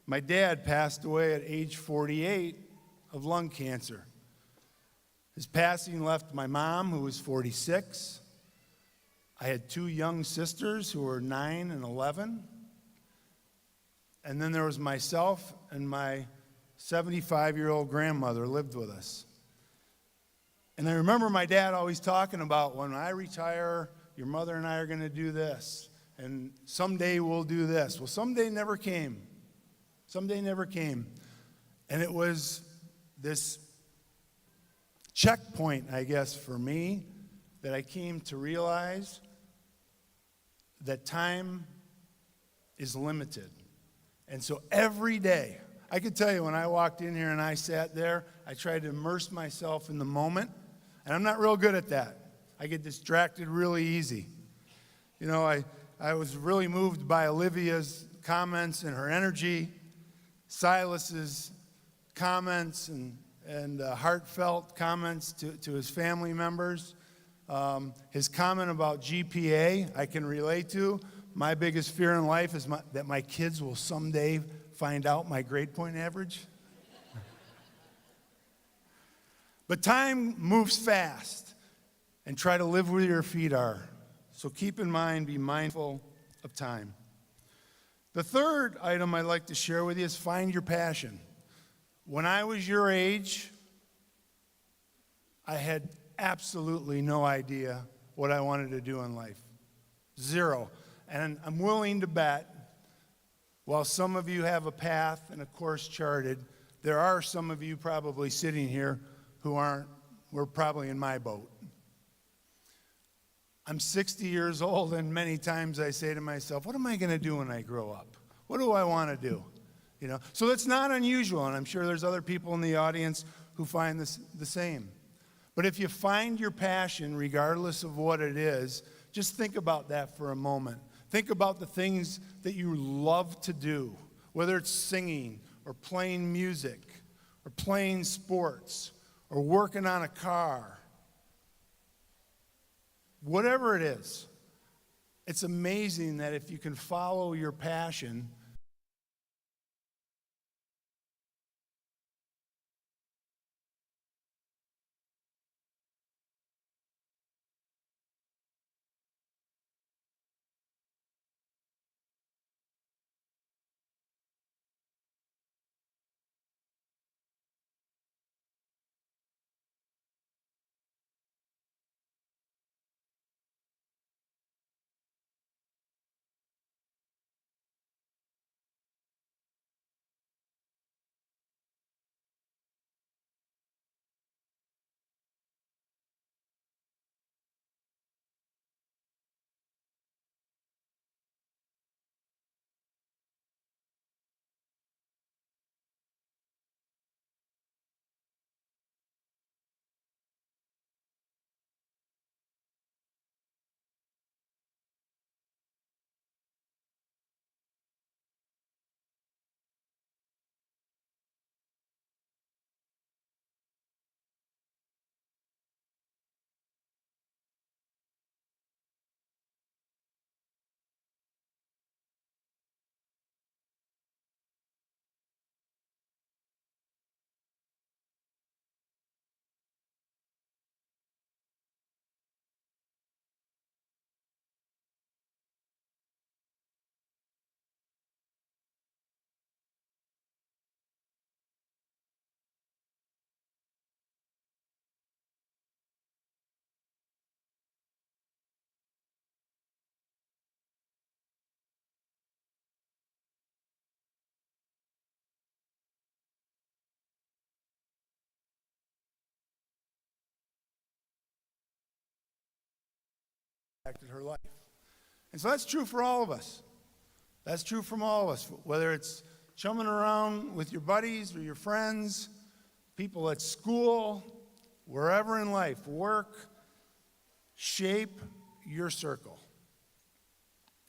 my dad passed away at age 48 of lung cancer. His passing left my mom, who was 46. I had 2 young sisters who were 9 and 11. And then there was myself, and my 75-year-old grandmother lived with us. And I remember my dad always talking about, when I retire, your mother and I are going to do this, and someday we'll do this. Well, someday never came. Someday never came. And it was this checkpoint, I guess, for me, that I came to realize that time is limited. And so every day, I could tell you when I walked in here and I sat there, I tried to immerse myself in the moment, and I'm not real good at that. I get distracted really easy. You know, I was really moved by Olivia's comments and her energy, Silas's comments and heartfelt comments to his family members. His comment about GPA, I can relate to. My biggest fear in life is that my kids will someday find out my grade point average. But time moves fast, and try to live where your feet are. So keep in mind, be mindful of time. The third item I'd like to share with you is find your passion. When I was your age, I had absolutely no idea what I wanted to do in life. 0. And I'm willing to bet, while some of you have a path and a course charted, there are some of you probably sitting here who we're probably in my boat. I'm 60 years old, and many times I say to myself, what am I going to do when I grow up? What do I want to do? You know, so that's not unusual, and I'm sure there's other people in the audience who find this the same. But if you find your passion, regardless of what it is, just think about that for a moment. Think about the things that you love to do, whether it's singing or playing music or playing sports or working on a car. Whatever it is, it's amazing that if you can follow your passion, impacted her life. And so that's true for all of us. That's true from all of us, whether it's chumming around with your buddies or your friends, people at school, wherever in life, work, shape your circle.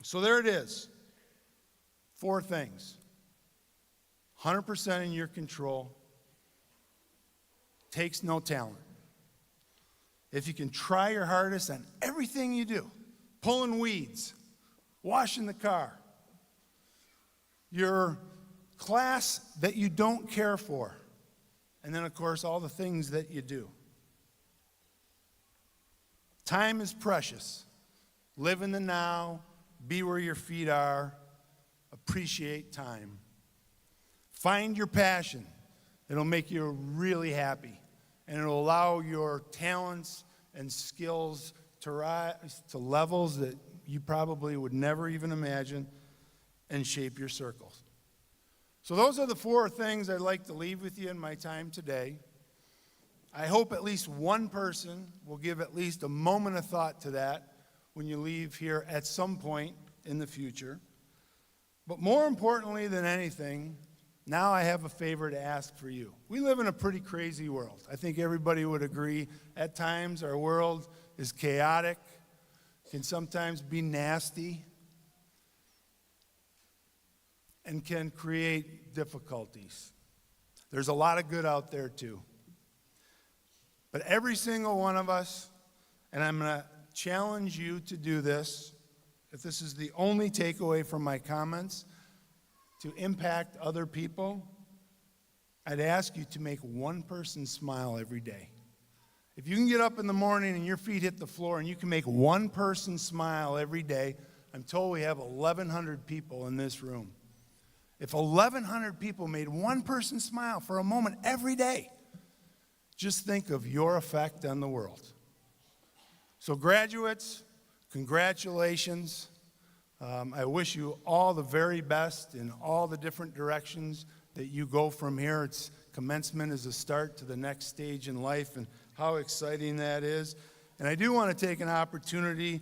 So there it is. 4 things. 100% in your control. Takes no talent. If you can try your hardest on everything you do, pulling weeds, washing the car, your class that you don't care for, and then, of course, all the things that you do. Time is precious. Live in the now, be where your feet are, appreciate time. Find your passion. It'll make you really happy, and it'll allow your talents and skills to rise to levels that you probably would never even imagine, and shape your circles. So those are the 4 things I'd like to leave with you in my time today. I hope at least one person will give at least a moment of thought to that when you leave here at some point in the future. But more importantly than anything, now I have a favor to ask for you. We live in a pretty crazy world. I think everybody would agree. At times, our world is chaotic, can sometimes be nasty, and can create difficulties. There's a lot of good out there, too. But every single one of us, and I'm going to challenge you to do this, if this is the only takeaway from my comments, to impact other people, I'd ask you to make one person smile every day. If you can get up in the morning and your feet hit the floor and you can make one person smile every day, I'm told we have 1,100 people in this room. If 1,100 people made one person smile for a moment every day, just think of your effect on the world. So graduates, congratulations. I wish you all the very best in all the different directions that you go from here. Commencement is a start to the next stage in life, and how exciting that is. And I do want to take an opportunity,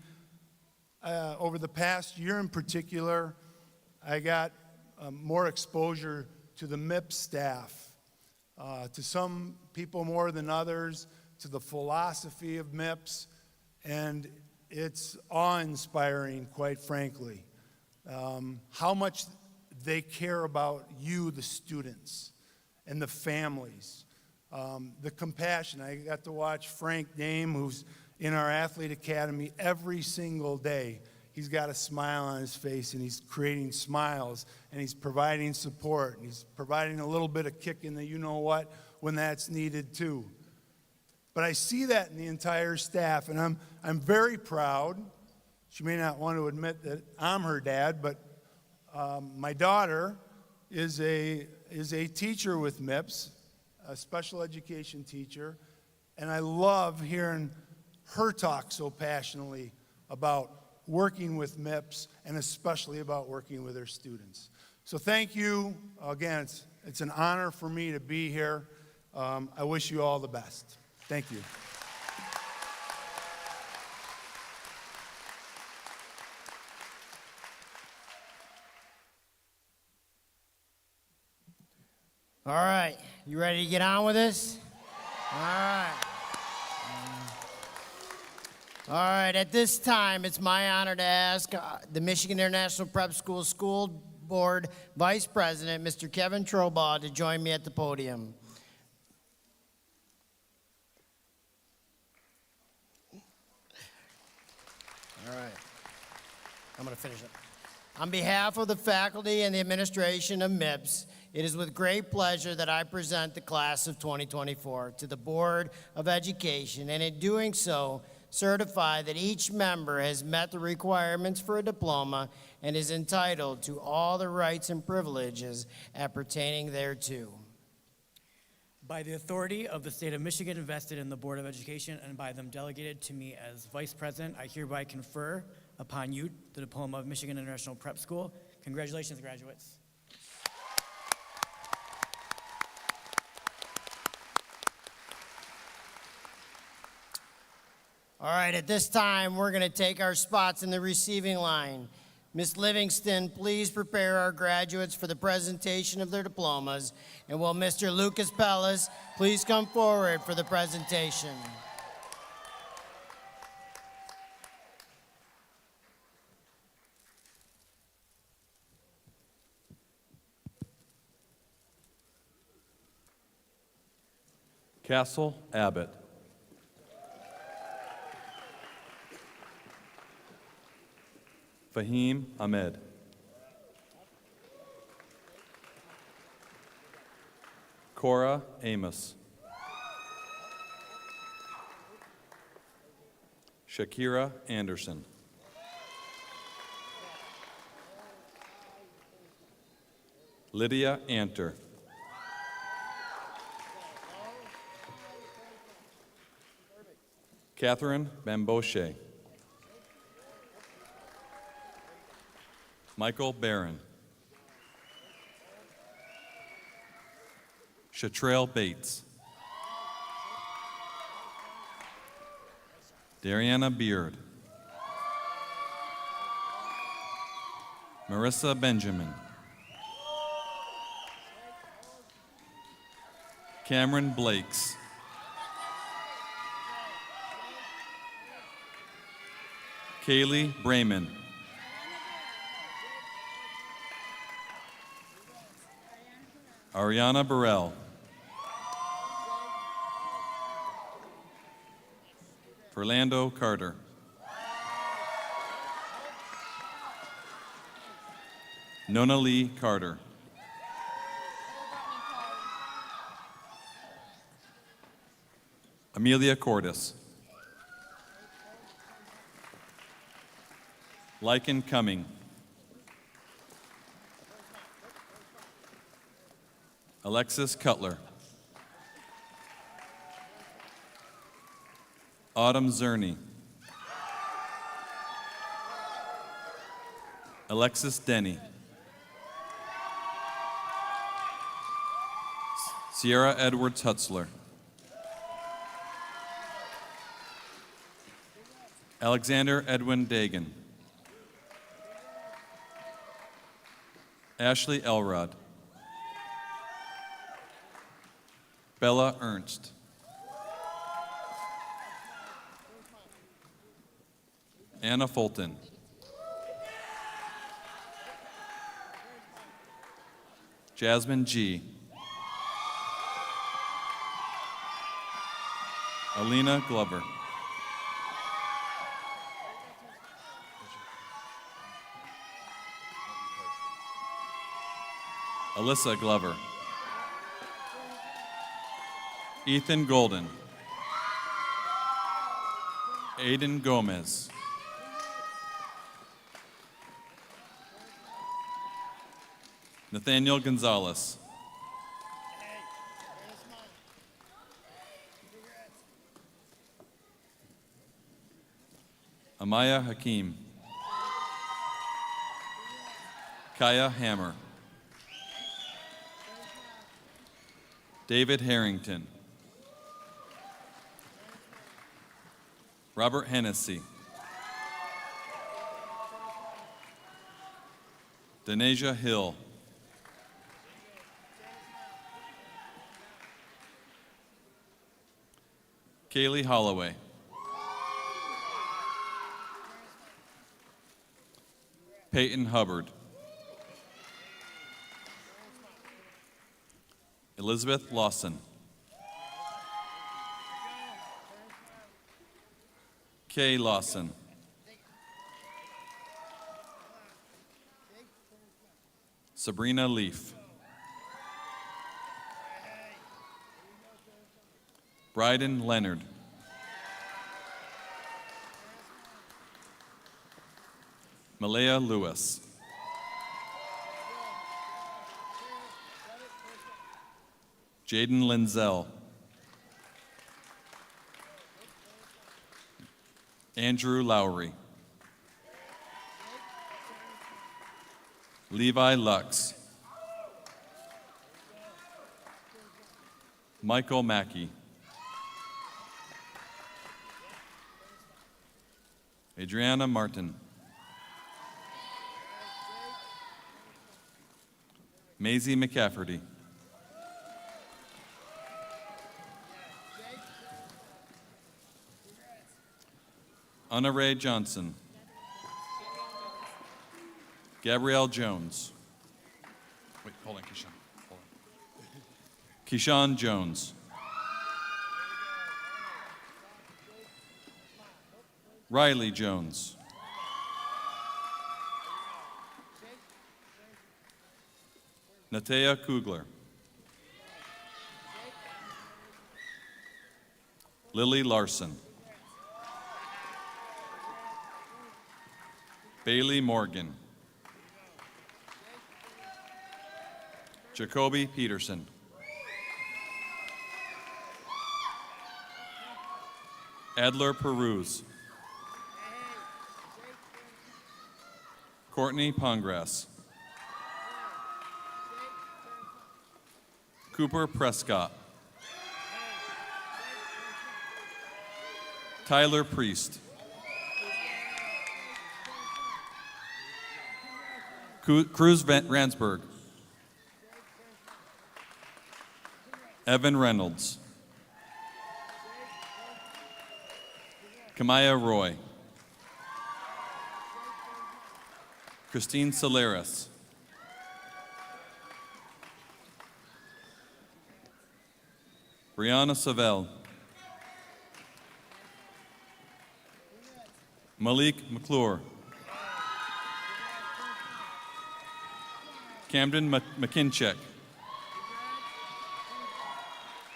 over the past year in particular, I got more exposure to the MIPS staff, to some people more than others, to the philosophy of MIPS, and it's awe-inspiring, quite frankly, how much they care about you, the students, and the families. The compassion. I got to watch Frank Dame, who's in our athlete academy every single day. He's got a smile on his face, and he's creating smiles, and he's providing support, and he's providing a little bit of kick in the you-know-what when that's needed too. But I see that in the entire staff, and I'm very proud. She may not want to admit that I'm her dad, but my daughter is a teacher with MIPS, a special education teacher, and I love hearing her talk so passionately about working with MIPS and especially about working with her students. So thank you. Again, it's an honor for me to be here. I wish you all the best. Thank you. All right, you ready to get on with this? All right. All right, at this time, it's my honor to ask the Michigan International Prep School School Board Vice President, Mr. Kevin Trobaugh, to join me at the podium. All right, I'm going to finish it. On behalf of the faculty and the administration of MIPS, it is with great pleasure that I present the class of 2024 to the Board of Education, and in doing so, certify that each member has met the requirements for a diploma and is entitled to all the rights and privileges appertaining thereto. By the authority of the state of Michigan invested in the Board of Education and by them delegated to me as Vice President, I hereby confer upon you the diploma of Michigan International Prep School. Congratulations, graduates. All right, at this time, we're going to take our spots in the receiving line. Ms. Livingston, please prepare our graduates for the presentation of their diplomas. And will Mr. Lucas Pellis please come forward for the presentation? Castle Abbott. Fahim Ahmed. Cora Amos. Shakira Anderson. Lydia Anter. Catherine Bamboche. Michael Barron. Shatrell Bates. Dariana Beard. Marissa Benjamin. Cameron Blakes. Kaylee Brayman. Ariana Burrell. Orlando Carter. Nona Lee Carter. Amelia Cordis. Lycan Cumming. Alexis Cutler. Autumn Zerny. Alexis Denny. Sierra Edwards Hutzler. Alexander Edwin Dagan. Ashley Elrod. Bella Ernst. Anna Fulton. Jasmine G. Alina Glover. Alyssa Glover. Ethan Golden. Aiden Gomez. Nathaniel Gonzalez. Amaya Hakim. Kaya Hammer. David Harrington. Robert Hennessy. Denasia Hill. Kaylee Holloway. Peyton Hubbard. Elizabeth Lawson. Kay Lawson. Sabrina Leaf. Bryden Leonard. Malaya Lewis. Jaden Linzel. Andrew Lowry. Levi Lux. Michael Mackey. Adriana Martin. Maisie McCafferty. Anna Ray Johnson. Gabrielle Jones. Wait, hold on, Keyshawn. Hold on. Keyshawn Jones. Riley Jones. Natea Kugler. Lily Larson. Bailey Morgan. Jacoby Peterson. Adler Peruse. Courtney Pongrass. Cooper Prescott. Tyler Priest. Cruz Ransburg. Evan Reynolds. Kamaya Roy. Christine Solaris. Brianna Savell. Malik McClure. Camden McKincheck.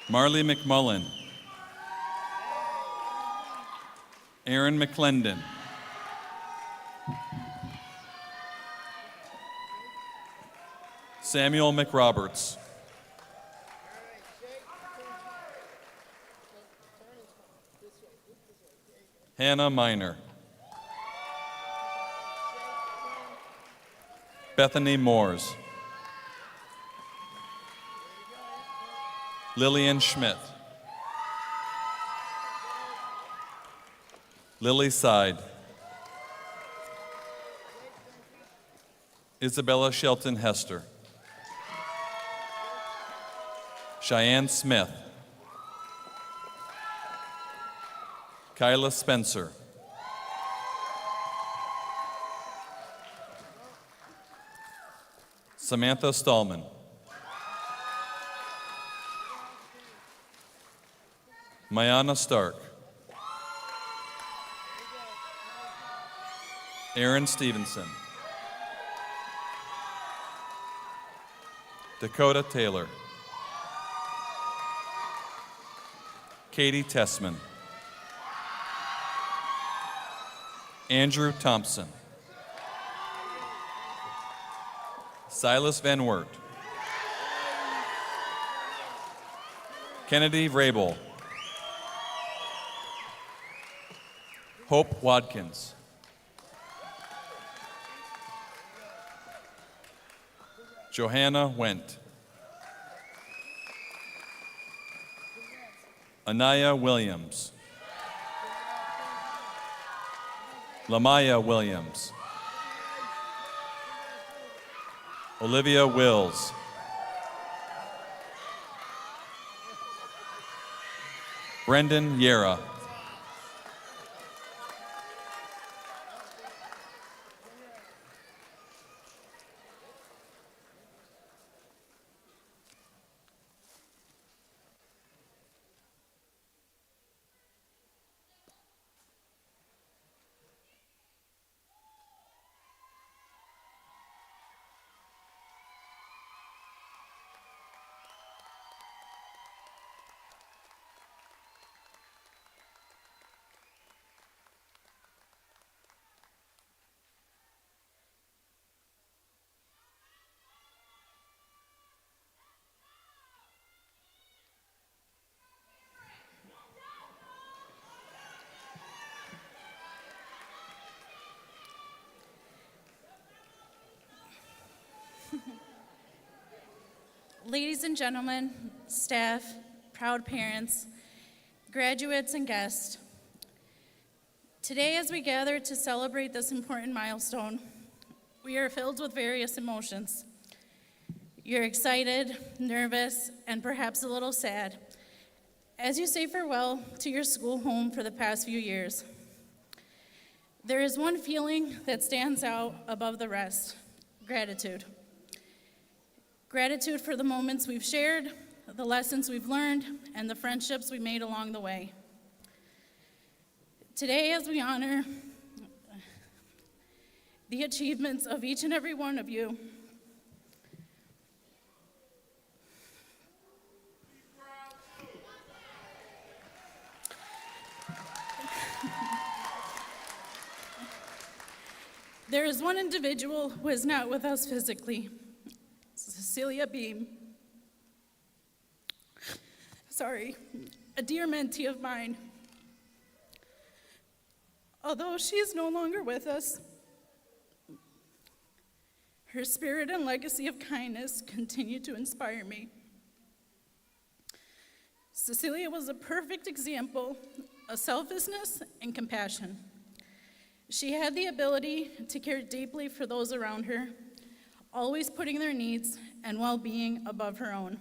Marley McMullen. Aaron McClendon. Samuel McRoberts. Hannah Miner. Bethany Moores. Lillian Schmidt. Lily Side. Isabella Shelton Hester. Cheyenne Smith. Kyla Spencer. Samantha Stallman. Mayana Stark. Aaron Stevenson. Dakota Taylor. Katie Tessman. Andrew Thompson. Silas Van Wert. Kennedy Vrabel. Hope Watkins. Johanna Wendt. Anaya Williams. Lamaya Williams. Olivia Wills. Brendan Yera. Ladies and gentlemen, staff, proud parents, graduates and guests, Today, as we gather to celebrate this important milestone, we are filled with various emotions. You're excited, nervous, and perhaps a little sad as you say farewell to your school home for the past few years. There is one feeling that stands out above the rest: gratitude. Gratitude for the moments we've shared, the lessons we've learned, and the friendships we made along the way. Today, as we honor the achievements of each and every one of you, there is one individual who is not with us physically, Cecilia Beam. A dear mentee of mine. Although she is no longer with us, her spirit and legacy of kindness continue to inspire me. Cecilia was a perfect example of selflessness and compassion. She had the ability to care deeply for those around her, always putting their needs and well-being above her own.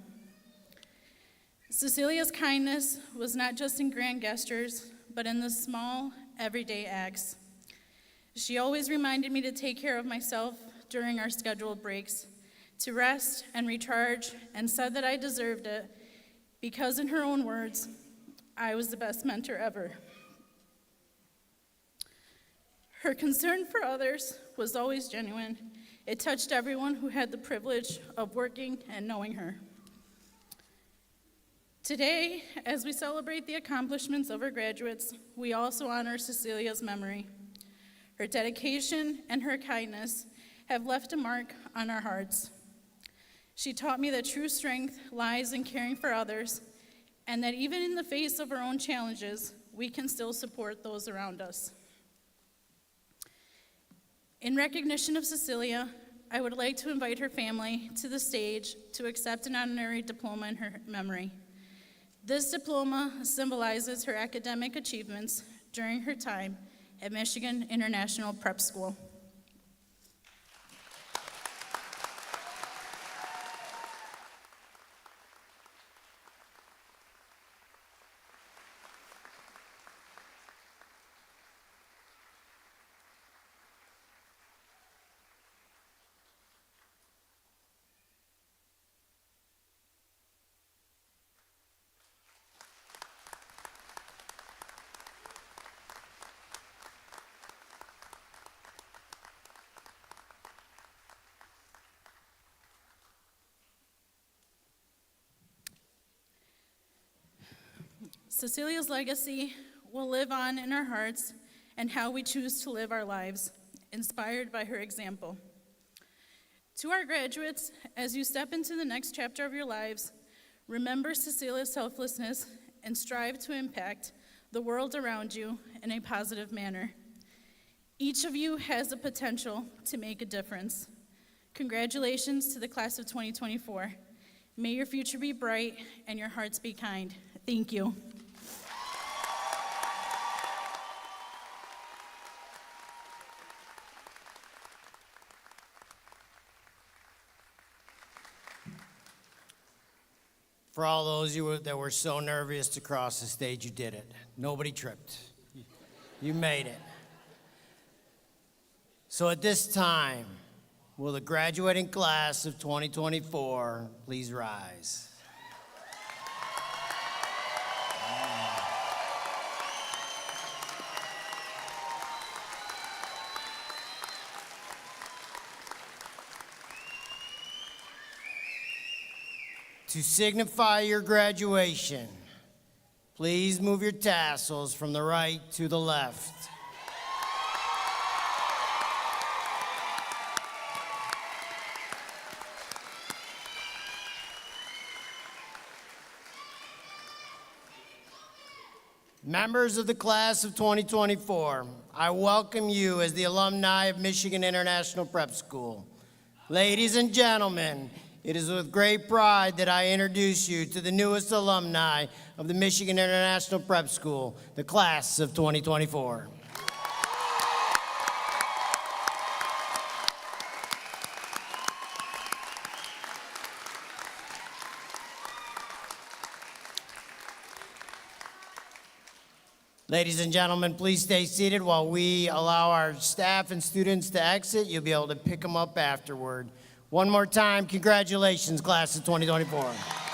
Cecilia's kindness was not just in grand gestures, but in the small, everyday acts. She always reminded me to take care of myself during our scheduled breaks, to rest and recharge, and said that I deserved it because, in her own words, I was the best mentor ever. Her concern for others was always genuine. It touched everyone who had the privilege of working and knowing her. Today, as we celebrate the accomplishments of our graduates, we also honor Cecilia's memory. Her dedication and her kindness have left a mark on our hearts. She taught me that true strength lies in caring for others, and that even in the face of our own challenges, we can still support those around us. In recognition of Cecilia, I would like to invite her family to the stage to accept an honorary diploma in her memory. This diploma symbolizes her academic achievements during her time at Michigan International Prep School. Cecilia's legacy will live on in our hearts and how we choose to live our lives, inspired by her example. To our graduates, as you step into the next chapter of your lives, remember Cecilia's selflessness and strive to impact the world around you in a positive manner. Each of you has the potential to make a difference. Congratulations to the class of 2024. May your future be bright and your hearts be kind. Thank you. For all those of you that were so nervous to cross the stage, you did it. Nobody tripped. You made it. So at this time, will the graduating class of 2024 please rise? To signify your graduation, please move your tassels from the right to the left. Members of the class of 2024, I welcome you as the alumni of Michigan International Prep School. Ladies and gentlemen, it is with great pride that I introduce you to the newest alumni of the Michigan International Prep School, the class of 2024. Ladies and gentlemen, please stay seated while we allow our staff and students to exit. You'll be able to pick them up afterward. One more time, congratulations, class of 2024.